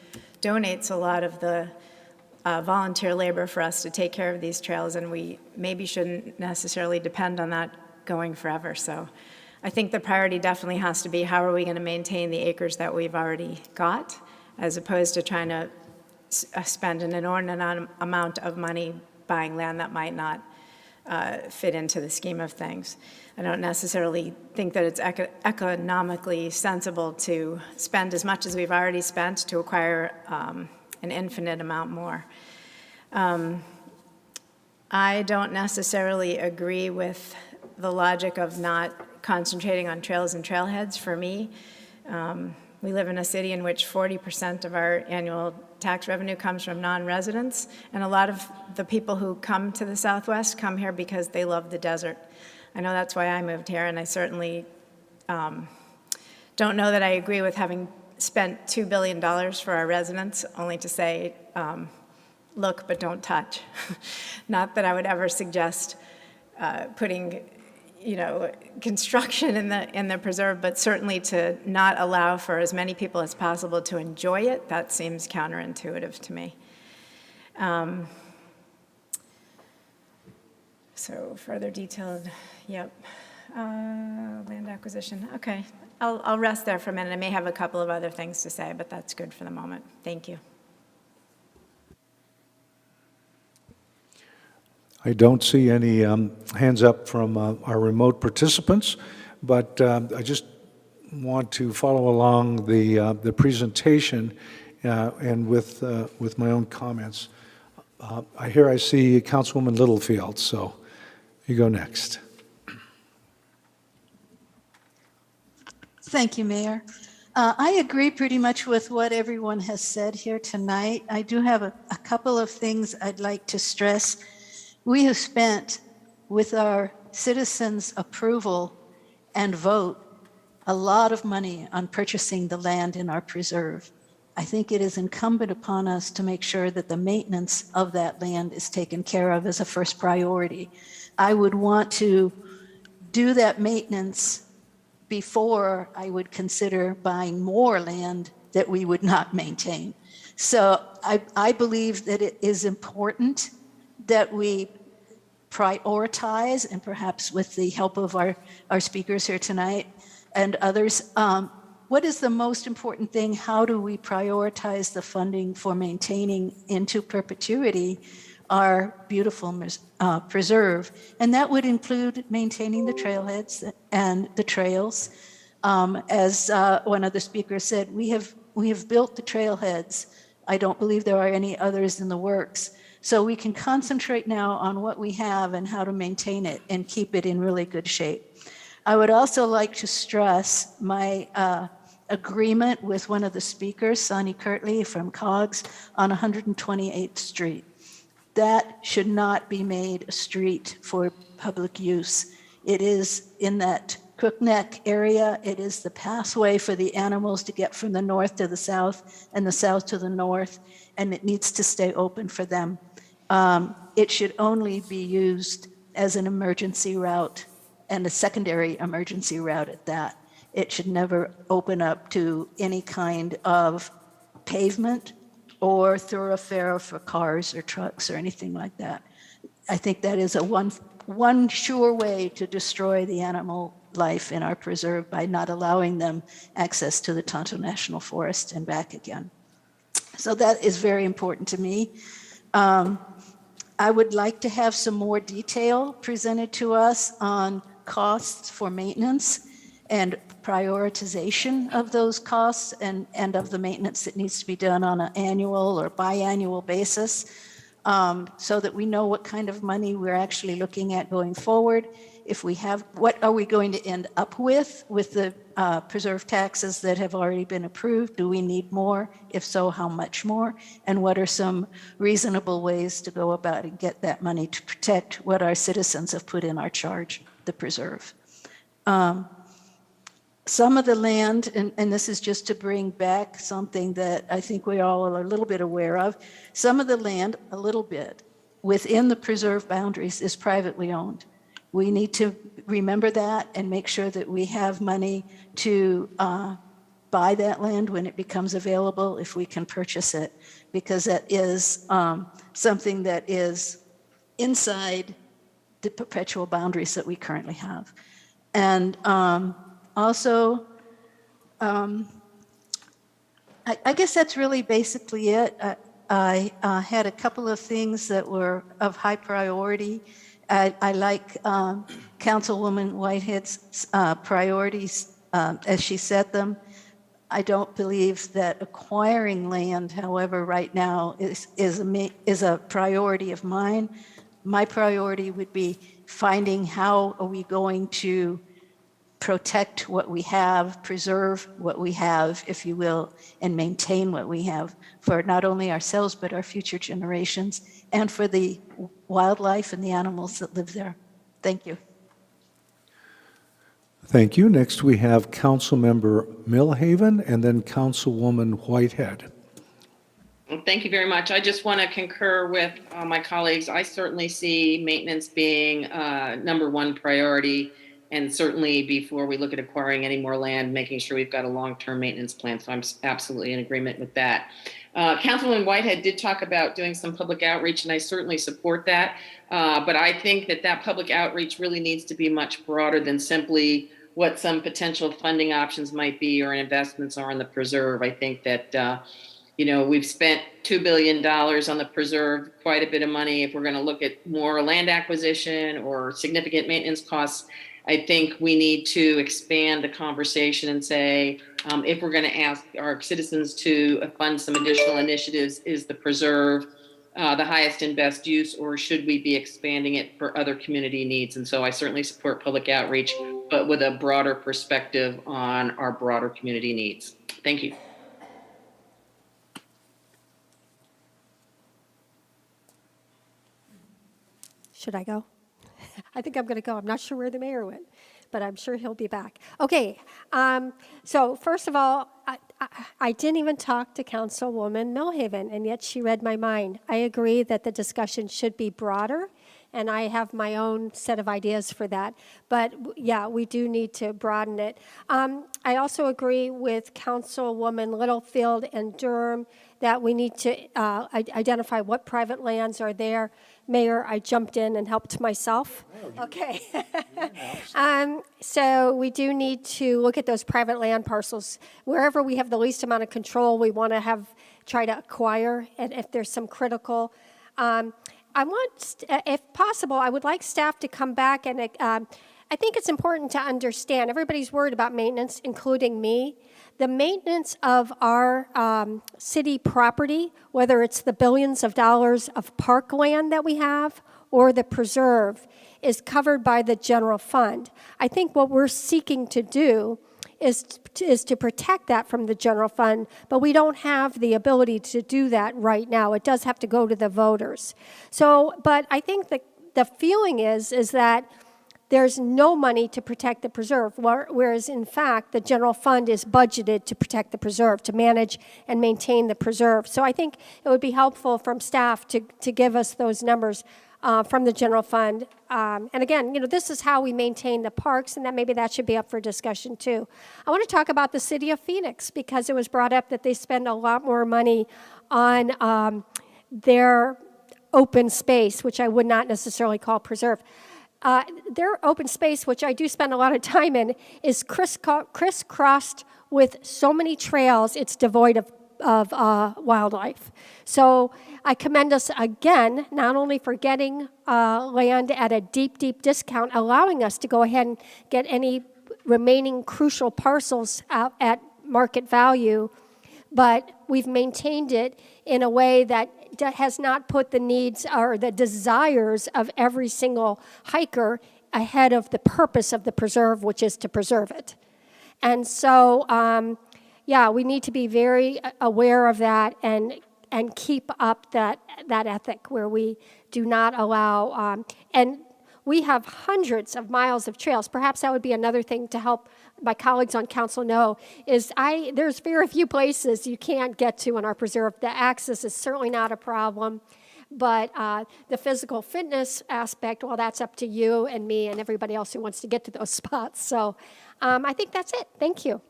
S19: donates a lot of the volunteer labor for us to take care of these trails, and we maybe shouldn't necessarily depend on that going forever. So I think the priority definitely has to be how are we going to maintain the acres that we've already got, as opposed to trying to spend an inordinate amount of money buying land that might not fit into the scheme of things. I don't necessarily think that it's economically sensible to spend as much as we've already spent to acquire an infinite amount more. I don't necessarily agree with the logic of not concentrating on trails and trailheads. For me, we live in a city in which 40% of our annual tax revenue comes from non-residents, and a lot of the people who come to the Southwest come here because they love the desert. I know that's why I moved here, and I certainly don't know that I agree with having spent $2 billion for our residents, only to say, look, but don't touch. Not that I would ever suggest putting construction in the preserve, but certainly to not allow for as many people as possible to enjoy it, that seems counterintuitive to me. So further detailed, yep. Land acquisition, okay. I'll rest there for a minute. I may have a couple of other things to say, but that's good for the moment. Thank you.
S1: I don't see any hands up from our remote participants, but I just want to follow along the presentation and with my own comments. I see Councilwoman Littlefield, so you go next.
S6: Thank you, Mayor. I agree pretty much with what everyone has said here tonight. I do have a couple of things I'd like to stress. We have spent, with our citizens' approval and vote, a lot of money on purchasing the land in our preserve. I think it is incumbent upon us to make sure that the maintenance of that land is taken care of as a first priority. I would want to do that maintenance before I would consider buying more land that we would not maintain. So I believe that it is important that we prioritize, and perhaps with the help of our speakers here tonight and others, what is the most important thing? How do we prioritize the funding for maintaining into perpetuity our beautiful preserve? And that would include maintaining the trailheads and the trails. As one of the speakers said, we have built the trailheads. I don't believe there are any others in the works. So we can concentrate now on what we have and how to maintain it and keep it in really good shape. I would also like to stress my agreement with one of the speakers, Sonny Kirtley from COGS, on 128th Street. That should not be made a street for public use. It is in that Crook Neck area. It is the pathway for the animals to get from the north to the south and the south to the north, and it needs to stay open for them. It should only be used as an emergency route and a secondary emergency route at that. It should never open up to any kind of pavement or thoroughfare for cars or trucks or anything like that. I think that is a one sure way to destroy the animal life in our preserve by not allowing them access to the Tonto National Forest and back again. So that is very important to me. I would like to have some more detail presented to us on costs for maintenance and prioritization of those costs and of the maintenance that needs to be done on an annual or biannual basis, so that we know what kind of money we're actually looking at going forward. If we have, what are we going to end up with the preserve taxes that have already been approved? Do we need more? If so, how much more? And what are some reasonable ways to go about and get that money to protect what our citizens have put in our charge, the preserve? Some of the land, and this is just to bring back something that I think we all are a little bit aware of, some of the land, a little bit, within the preserve boundaries is privately owned. We need to remember that and make sure that we have money to buy that land when it becomes available, if we can purchase it, because that is something that is inside the perpetual boundaries that we currently have. And also, I guess that's really basically it. I had a couple of things that were of high priority. I like Councilwoman Whitehead's priorities as she set them. I don't believe that acquiring land, however, right now is a priority of mine. My priority would be finding how are we going to protect what we have, preserve what we have, if you will, and maintain what we have for not only ourselves, but our future generations, and for the wildlife and the animals that live there. Thank you.
S1: Thank you. Next, we have Councilmember Millhaven and then Councilwoman Whitehead.
S3: Thank you very much. I just want to concur with my colleagues. I certainly see maintenance being number one priority, and certainly before we look at acquiring any more land, making sure we've got a long-term maintenance plan. So I'm absolutely in agreement with that. Councilwoman Whitehead did talk about doing some public outreach, and I certainly support that. But I think that public outreach really needs to be much broader than simply what some potential funding options might be or investments are in the preserve. I think that we've spent $2 billion on the preserve, quite a bit of money. If we're going to look at more land acquisition or significant maintenance costs, I think we need to expand the conversation and say, if we're going to ask our citizens to fund some additional initiatives, is the preserve the highest and best use, or should we be expanding it for other community needs? And so I certainly support public outreach. but with a broader perspective on our broader community needs. Thank you.
S12: Should I go? I think I'm going to go. I'm not sure where the mayor went, but I'm sure he'll be back. Okay, so first of all, I didn't even talk to Councilwoman Millhaven, and yet she read my mind. I agree that the discussion should be broader, and I have my own set of ideas for that. But yeah, we do need to broaden it. I also agree with Councilwoman Littlefield and Durham that we need to identify what private lands are there. Mayor, I jumped in and helped myself. Okay. So we do need to look at those private land parcels. Wherever we have the least amount of control, we want to try to acquire, and if there's some critical. I want, if possible, I would like staff to come back, and I think it's important to understand, everybody's worried about maintenance, including me. The maintenance of our city property, whether it's the billions of dollars of parkland that we have or the preserve, is covered by the general fund. I think what we're seeking to do is to protect that from the general fund, but we don't have the ability to do that right now. It does have to go to the voters. So, but I think the feeling is that there's no money to protect the preserve, whereas in fact, the general fund is budgeted to protect the preserve, to manage and maintain the preserve. So I think it would be helpful from staff to give us those numbers from the general fund. And again, this is how we maintain the parks, and maybe that should be up for discussion too. I want to talk about the city of Phoenix, because it was brought up that they spend a lot more money on their open space, which I would not necessarily call preserve. Their open space, which I do spend a lot of time in, is crisscrossed with so many trails, it's devoid of wildlife. So I commend us again, not only for getting land at a deep, deep discount, allowing us to go ahead and get any remaining crucial parcels out at market value, but we've maintained it in a way that has not put the needs or the desires of every single hiker ahead of the purpose of the preserve, which is to preserve it. And so, yeah, we need to be very aware of that and keep up that ethic where we do not allow, and we have hundreds of miles of trails. Perhaps that would be another thing to help my colleagues on council know, is there's very few places you can't get to in our preserve. The access is certainly not a problem, but the physical fitness aspect, well, that's up to you and me and everybody else who wants to get to those spots. So I think that's it. Thank you.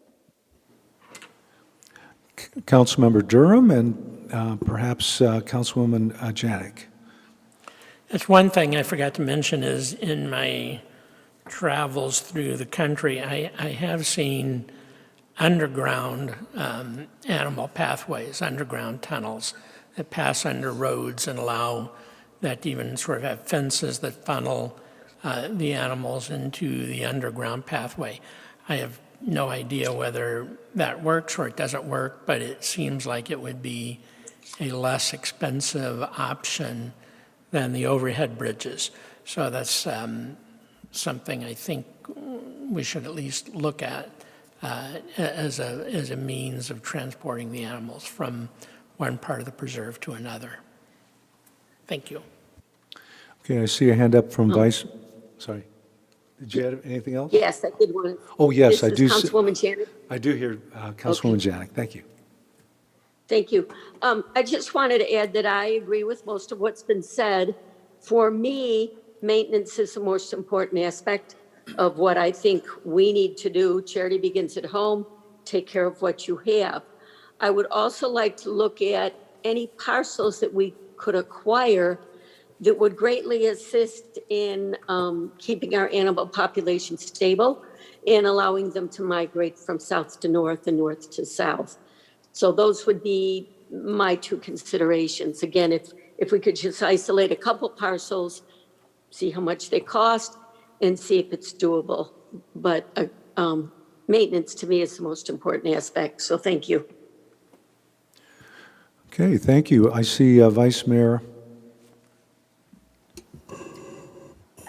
S1: Councilmember Durham and perhaps Councilwoman Janik.
S18: That's one thing I forgot to mention is in my travels through the country, I have seen underground animal pathways, underground tunnels that pass under roads and allow that to even sort of have fences that funnel the animals into the underground pathway. I have no idea whether that works or it doesn't work, but it seems like it would be a less expensive option than the overhead bridges. So that's something I think we should at least look at as a means of transporting the animals from one part of the preserve to another. Thank you.
S1: Okay, I see a hand up from sorry. Did you have anything else?
S5: Yes, I did want to.
S1: Oh, yes, I do.
S5: Councilwoman Janet.
S1: I do hear Councilwoman Janik. Thank you.
S5: Thank you. I just wanted to add that I agree with most of what's been said. For me, maintenance is the most important aspect of what I think we need to do. Charity begins at home. Take care of what you have. I would also like to look at any parcels that we could acquire that would greatly assist in keeping our animal population stable and allowing them to migrate from south to north and north to south. So those would be my two considerations. Again, if we could just isolate a couple parcels, see how much they cost, and see if it's doable. But maintenance to me is the most important aspect. So thank you.
S1: Okay, thank you. I see Vice Mayor.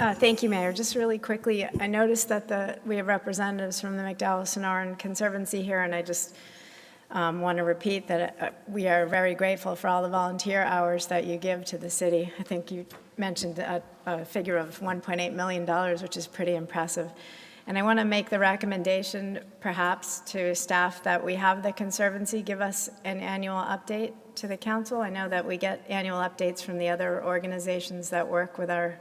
S19: Thank you, Mayor. Just really quickly, I noticed that we have representatives from the McDowell-Sonoran Conservancy here, and I just want to repeat that we are very grateful for all the volunteer hours that you give to the city. I think you mentioned a figure of $1.8 million, which is pretty impressive. And I want to make the recommendation, perhaps, to staff that we have the Conservancy give us an annual update to the council. I know that we get annual updates from the other organizations that work with our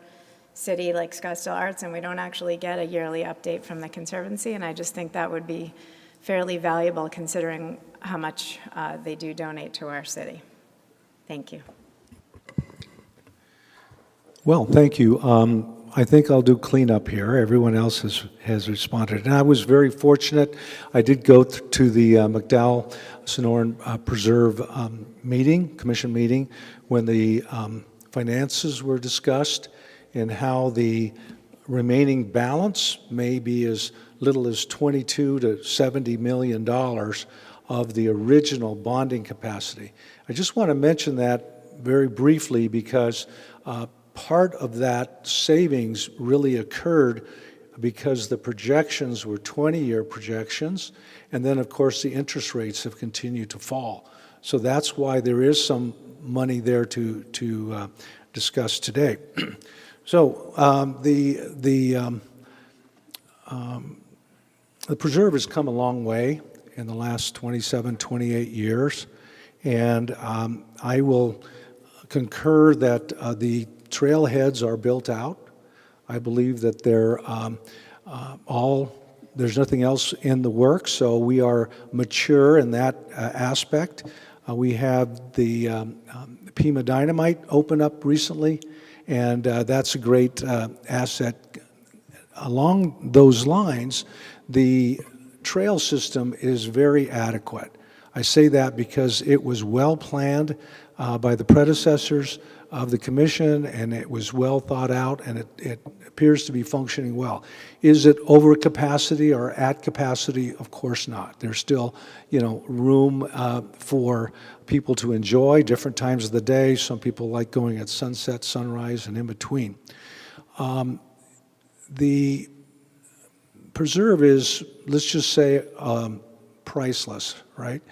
S19: city, like Scottsdale Arts, and we don't actually get a yearly update from the Conservancy, and I just think that would be fairly valuable considering how much they do donate to our city. Thank you.
S1: Well, thank you. I think I'll do cleanup here. Everyone else has responded. And I was very fortunate. I did go to the McDowell-Sonoran Preserve commission meeting, when the finances were discussed and how the remaining balance may be as little as $22 to $70 million of the original bonding capacity. I just want to mention that very briefly because part of that savings really occurred because the projections were 20-year projections, and then, of course, the interest rates have continued to fall. So that's why there is some money there to discuss today. So the preserve has come a long way in the last 27, 28 years, and I will concur that the trailheads are built out. I believe that there's nothing else in the works, so we are mature in that aspect. We have the Pima Dynamite open up recently, and that's a great asset. Along those lines, the trail system is very adequate. I say that because it was well planned by the predecessors of the commission, and it was well thought out, and it appears to be functioning well. Is it over capacity or at capacity? Of course not. There's still, room for people to enjoy different times of the day. Some people like going at sunset, sunrise, and in between. The preserve is, let's just say, priceless, right?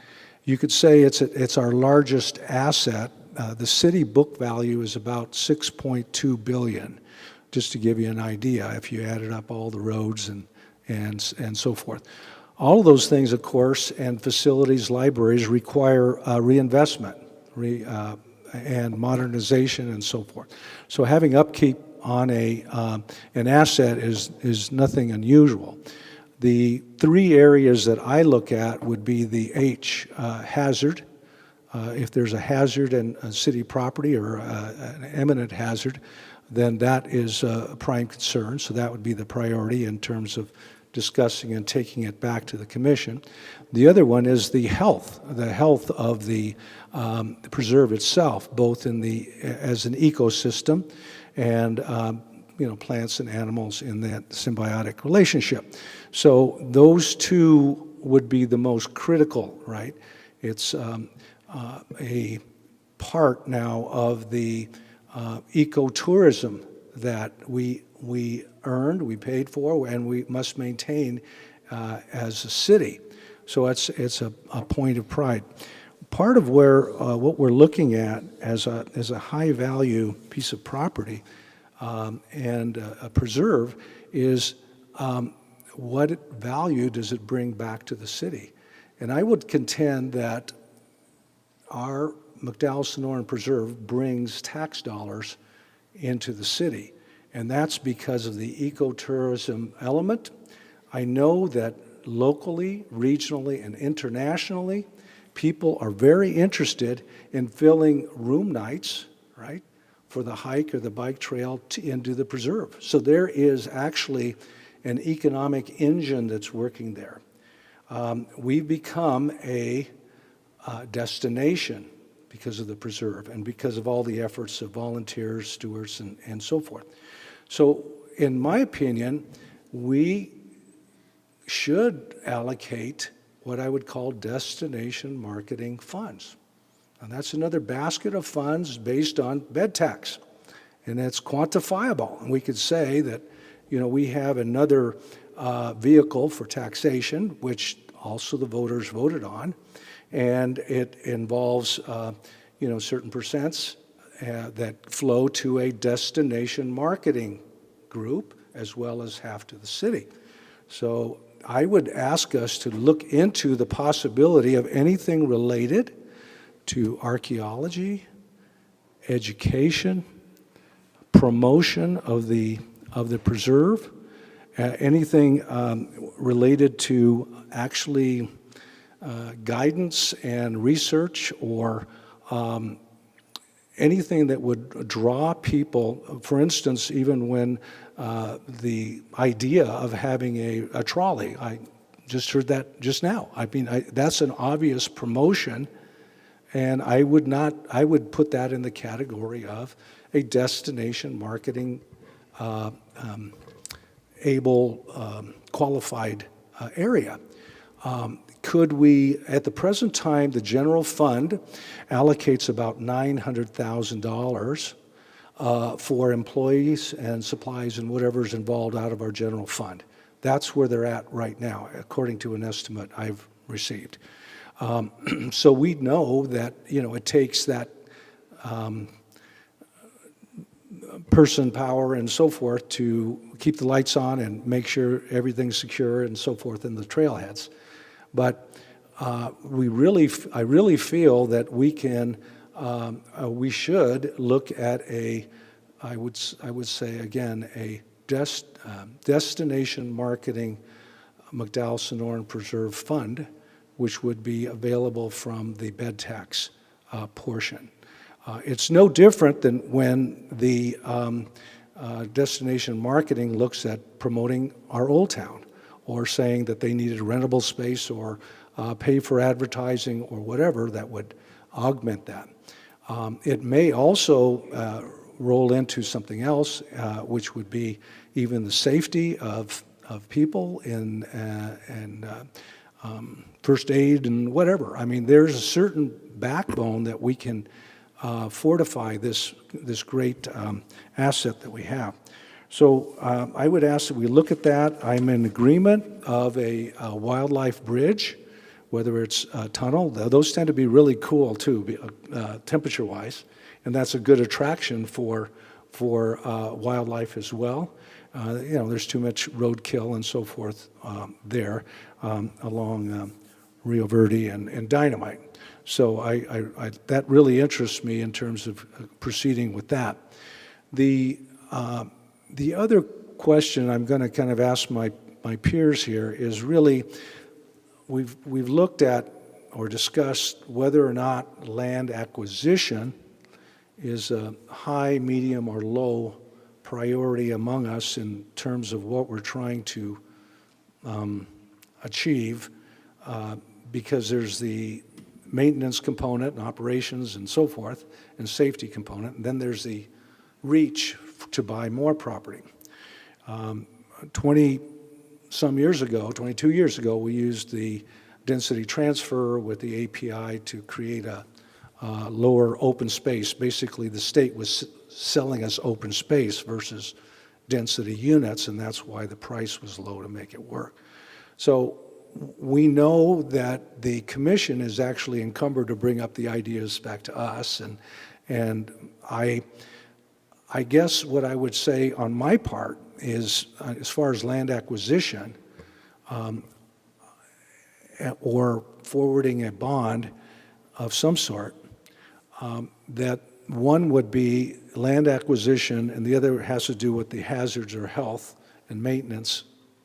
S1: You could say it's our largest asset. The city book value is about $6.2 billion, just to give you an idea, if you added up all the roads and so forth. All of those things, of course, and facilities, libraries require reinvestment and modernization and so forth. So having upkeep on an asset is nothing unusual. The three areas that I look at would be the hazard. If there's a hazard in a city property or an imminent hazard, then that is a prime concern. So that would be the priority in terms of discussing and taking it back to the commission. The other one is the health of the preserve itself, both as an ecosystem and plants and animals in that symbiotic relationship. So those two would be the most critical, right? It's a part now of the ecotourism that we earned, we paid for, and we must maintain as a city. So it's a point of pride. Part of what we're looking at as a high value piece of property and a preserve is what value does it bring back to the city? And I would contend that our McDowell-Sonoran Preserve brings tax dollars into the city, and that's because of the ecotourism element. I know that locally, regionally, and internationally, people are very interested in filling room nights, right, for the hike or the bike trail into the preserve. So there is actually an economic engine that's working there. We've become a destination because of the preserve and because of all the efforts of volunteers, stewards, and so forth. So in my opinion, we should allocate what I would call destination marketing funds. And that's another basket of funds based on bed tax. And it's quantifiable. And we could say that, we have another vehicle for taxation, which also the voters voted on, and it involves, certain percents that flow to a destination marketing group as well as half to the city. So I would ask us to look into the possibility of anything related to archaeology, education, promotion of the preserve, anything related to actually guidance and research, or anything that would draw people. For instance, even when the idea of having a trolley, I just heard that just now. I mean, that's an obvious promotion, and I would put that in the category of a destination marketing qualified area. Could we, at the present time, the general fund allocates about $900,000 for employees and supplies and whatever's involved out of our general fund. That's where they're at right now, according to an estimate I've received. So we know that, it takes that person power and so forth to keep the lights on and make sure everything's secure and so forth in the trailheads. But I really feel that we should look at I would say again, a destination marketing McDowell Sonoran Preserve Fund, which would be available from the bed tax portion. It's no different than when the destination marketing looks at promoting our old town, or saying that they needed rentable space, or pay for advertising, or whatever that would augment that. It may also roll into something else, which would be even the safety of people and first aid and whatever. I mean, there's a certain backbone that we can fortify this great asset that we have. So I would ask that we look at that. I'm in agreement of a wildlife bridge, whether it's a tunnel. Those tend to be really cool too, temperature-wise, and that's a good attraction for wildlife as well. There's too much roadkill and so forth there along Rio Verde and Dynamite. So that really interests me in terms of proceeding with that. The other question I'm going to kind of ask my peers here is really, we've looked at or discussed whether or not land acquisition is a high, medium, or low priority among us in terms of what we're trying to achieve, because there's the maintenance component and operations and so forth, and safety component, and then there's the reach to buy more property. 22 years ago, we used the density transfer with the API to create a lower open space. Basically, the state was selling us open space versus density units, and that's why the price was low to make it work. So we know that the commission is actually encumbered to bring up the ideas back to us, and I guess what I would say on my part is, as far as land acquisition or forwarding a bond of some sort, that one would be land acquisition and the other has to do with the hazards or health and maintenance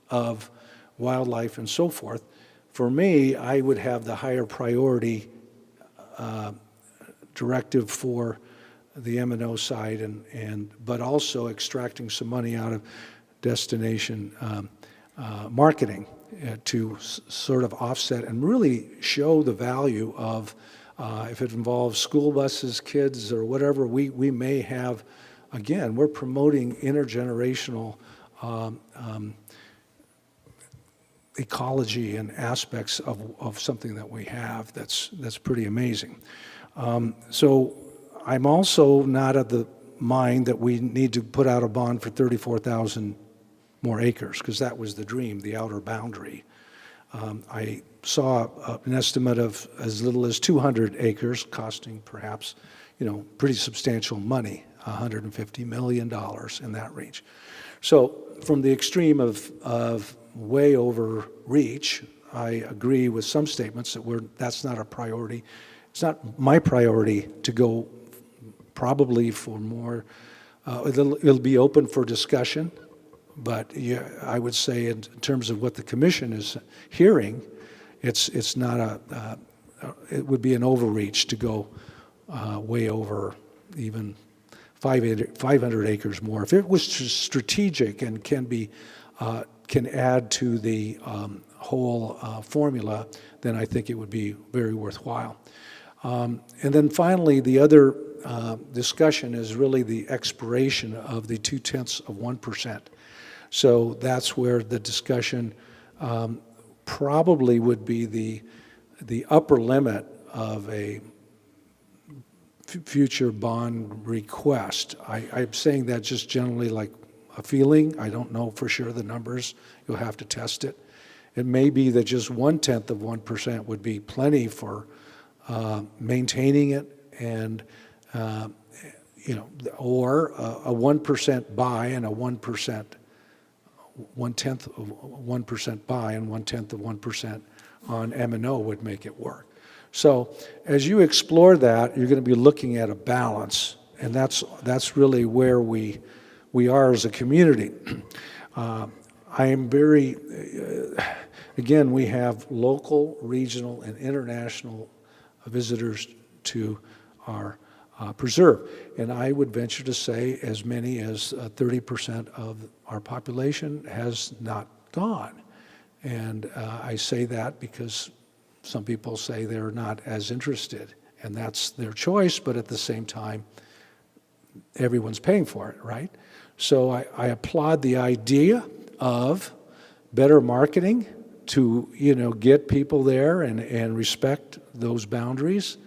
S1: of wildlife and so forth. For me, I would have the higher priority directive for the M&O side, but also extracting some money out of destination marketing to sort of offset and really show the value of, if it involves school buses, kids, or whatever, we may have, again, we're promoting intergenerational ecology and aspects of something that we have that's pretty amazing. So I'm also not of the mind that we need to put out a bond for 34,000 more acres, because that was the dream, the outer boundary. I saw an estimate of as little as 200 acres, costing perhaps, pretty substantial money, $150 million in that range. So from the extreme of way overreach, I agree with some statements that that's not a priority. It's not my priority to go probably for more. It'll be open for discussion, but yeah, I would say in terms of what the commission is hearing, it's not it would be an overreach to go way over even 500 acres more. If it was strategic and can add to the whole formula, then I think it would be very worthwhile. And then finally, the other discussion is really the expiration of the 0.2%. So that's where the discussion probably would be the upper limit of a future bond request. I'm saying that just generally like a feeling. I don't know for sure the numbers. You'll have to test it. It may be that just 0.1% would be plenty for maintaining it, and or a 1% buy and a 1%, 1/10 of 1% buy and 1/10 of 1% on M&O would make it work. So as you explore that, you're going to be looking at a balance, and that's really where we are as a community. I am very, again, we have local, regional, and international visitors to our preserve. And I would venture to say as many as 30% of our population has not gone. And I say that because some people say they're not as interested, and that's their choice, but at the same time, everyone's paying for it, right? So I applaud the idea of better marketing to, get people there and respect those boundaries.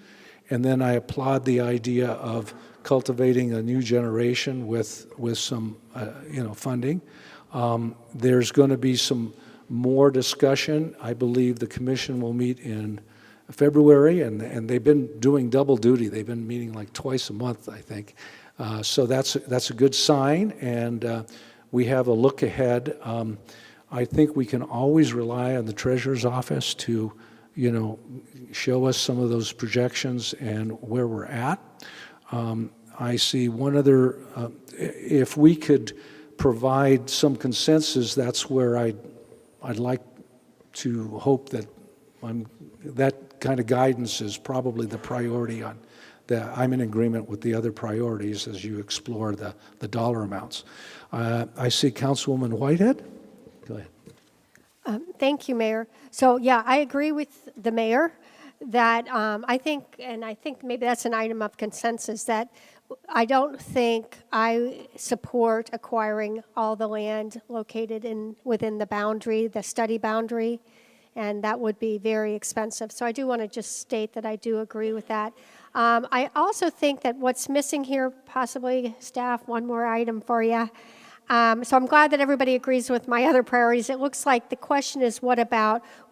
S1: And then I applaud the idea of cultivating a new generation with some, funding. There's going to be some more discussion. I believe the commission will meet in February, and they've been doing double duty. They've been meeting like twice a month, I think. So that's a good sign, and we have a look ahead. I think we can always rely on the Treasurer's Office to, show us some of those projections and where we're at. I see one other, if we could provide some consensus, that's where I'd like to hope that that kind of guidance is probably the priority on that. I'm in agreement with the other priorities as you explore the dollar amounts. I see Councilwoman Whitehead. Go ahead.
S12: Thank you, Mayor. So, yeah, I agree with the mayor that I think maybe that's an item of consensus, that I don't think I support acquiring all the land located within the boundary, the study boundary, and that would be very expensive. So I do want to just state that I do agree with that. I also think that what's missing here, possibly staff, one more item for you. So I'm glad that everybody agrees with my other priorities. It looks like the question is, what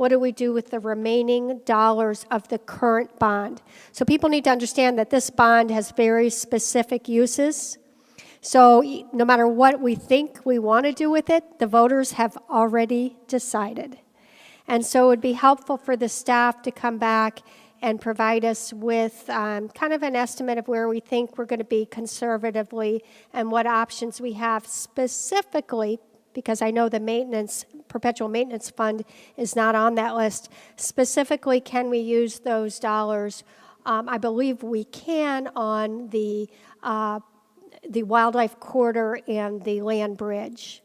S12: do we do with the remaining dollars of the current bond? So people need to understand that this bond has very specific uses. So no matter what we think we want to do with it, the voters have already decided. And so it would be helpful for the staff to come back and provide us with kind of an estimate of where we think we're going to be conservatively and what options we have specifically, because I know the perpetual maintenance fund is not on that list. Specifically, can we use those dollars? I believe we can on the wildlife corridor and the land bridge.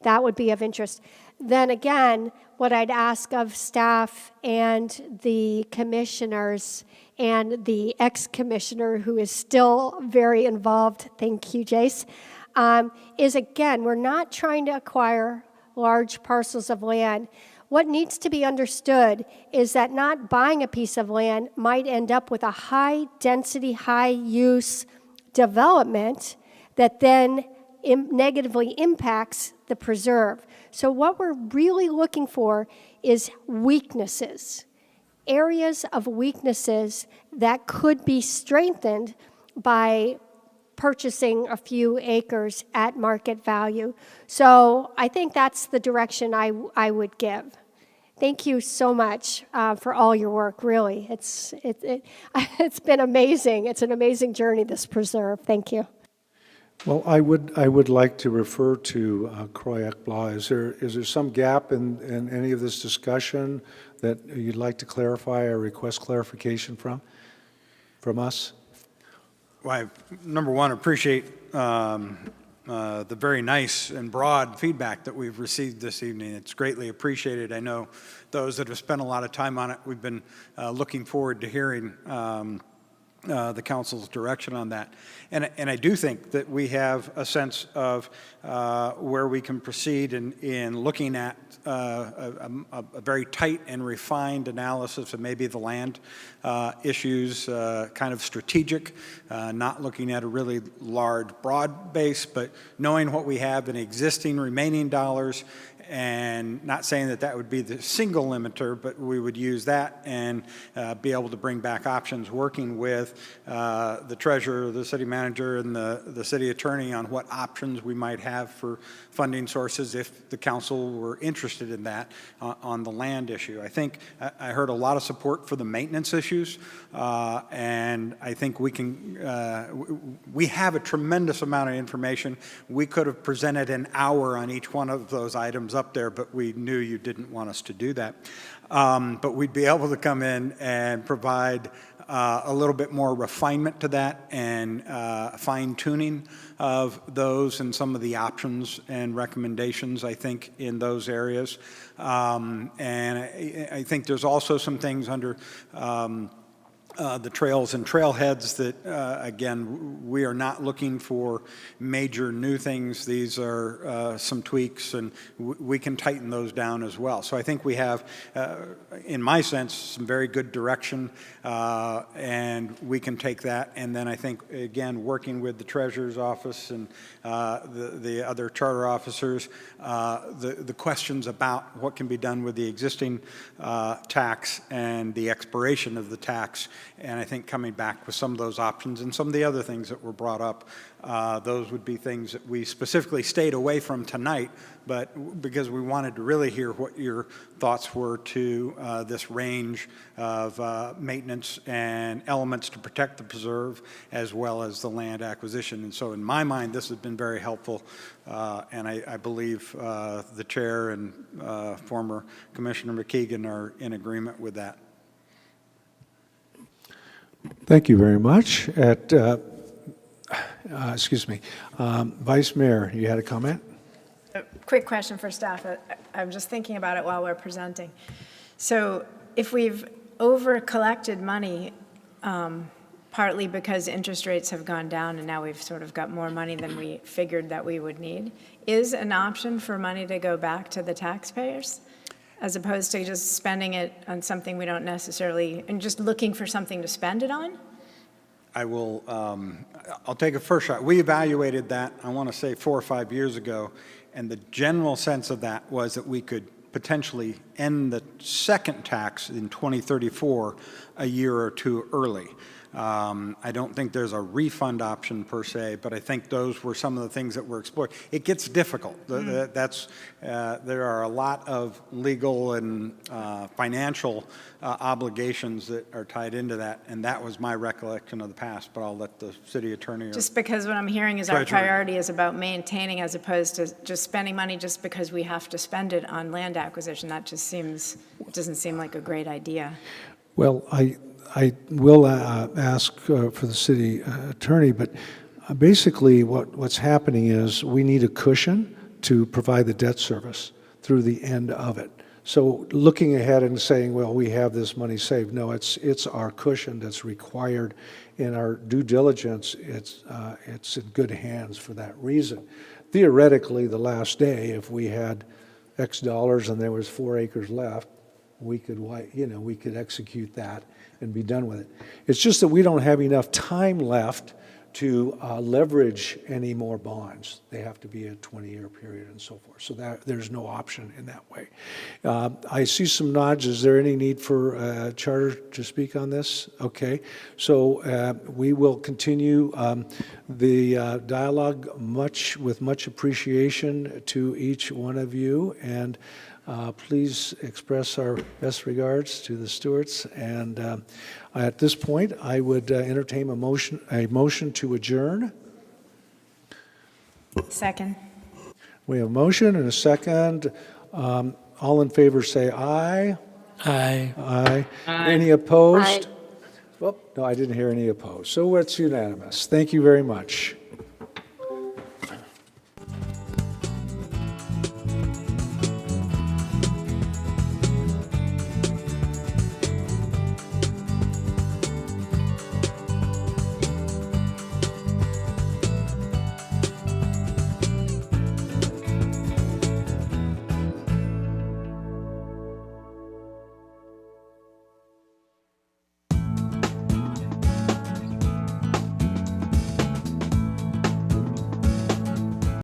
S12: That would be of interest. Then again, what I'd ask of staff and the commissioners and the ex-commissioner who is still very involved, thank you, Jace, is again, we're not trying to acquire large parcels of land. What needs to be understood is that not buying a piece of land might end up with a high-density, high-use development that then negatively impacts the preserve. So what we're really looking for is weaknesses, areas of weaknesses that could be strengthened by purchasing a few acres at market value. So I think that's the direction I would give. Thank you so much for all your work, really. It's been amazing. It's an amazing journey, this preserve. Thank you.
S1: Well, I would like to refer to Croyak Blah. Is there some gap in any of this discussion that you'd like to clarify or request clarification from us?
S15: Well, number one, appreciate the very nice and broad feedback that we've received this evening. It's greatly appreciated. I know those that have spent a lot of time on it, we've been looking forward to hearing the council's direction on that. And I do think that we have a sense of where we can proceed in looking at a very tight and refined analysis of maybe the land issues, kind of strategic, not looking at a really large, broad base, but knowing what we have in existing remaining dollars, and not saying that that would be the single limiter, but we would use that and be able to bring back options, working with the treasurer, the city manager, and the city attorney on what options we might have for funding sources if the council were interested in that on the land issue. I think I heard a lot of support for the maintenance issues, and I think we can, we have a tremendous amount of information. We could have presented an hour on each one of those items up there, but we knew you didn't want us to do that. But we'd be able to come in and provide a little bit more refinement to that and fine-tuning of those and some of the options and recommendations, I think, in those areas. And I think there's also some things under the trails and trailheads that, again, we are not looking for major new things. These are some tweaks, and we can tighten those down as well. So I think we have, in my sense, some very good direction, and we can take that. And then I think, again, working with the treasurer's office and the other charter officers, the questions about what can be done with the existing tax and the expiration of the tax. And I think coming back with some of those options and some of the other things that were brought up, those would be things that we specifically stayed away from tonight, but because we wanted to really hear what your thoughts were to this range of maintenance and elements to protect the preserve as well as the land acquisition. And so in my mind, this has been very helpful, and I believe the chair and former Commissioner McKeegan are in agreement with that.
S1: Thank you very much. Excuse me, Vice Mayor, you had a comment?
S19: A quick question for staff. I'm just thinking about it while we're presenting. So if we've over-collected money, partly because interest rates have gone down and now we've sort of got more money than we figured that we would need, is an option for money to go back to the taxpayers, as opposed to just spending it on something we don't necessarily, and just looking for something to spend it on?
S15: I will, I'll take a first shot. We evaluated that, I want to say 4 or 5 years ago, and the general sense of that was that we could potentially end the second tax in 2034 a year or two early. I don't think there's a refund option per se, but I think those were some of the things that were explored. It gets difficult. There are a lot of legal and financial obligations that are tied into that, and that was my recollection of the past, but I'll let the city attorney.
S19: Just because what I'm hearing is our priority is about maintaining as opposed to just spending money just because we have to spend it on land acquisition. That just seems, it doesn't seem like a great idea.
S1: Well, I will ask for the city attorney, but basically what's happening is we need a cushion to provide the debt service through the end of it. So looking ahead and saying, well, we have this money saved, no, it's our cushion that's required in our due diligence. It's in good hands for that reason. Theoretically, the last day, if we had X dollars and there was 4 acres left, we could execute that and be done with it. It's just that we don't have enough time left to leverage any more bonds. They have to be a 20-year period and so forth. So that there's no option in that way. I see some nods. Is there any need for Charter to speak on this? Okay. So we will continue the dialogue with much appreciation to each one of you, and please express our best regards to the Stewarts. And at this point, I would entertain a motion to adjourn.
S19: Second.
S1: We have a motion and a second. All in favor say aye.
S18: Aye.
S1: Aye.
S3: Aye.
S1: Any opposed?
S5: Aye.
S1: Well, no, I didn't hear any opposed. So it's unanimous. Thank you very much.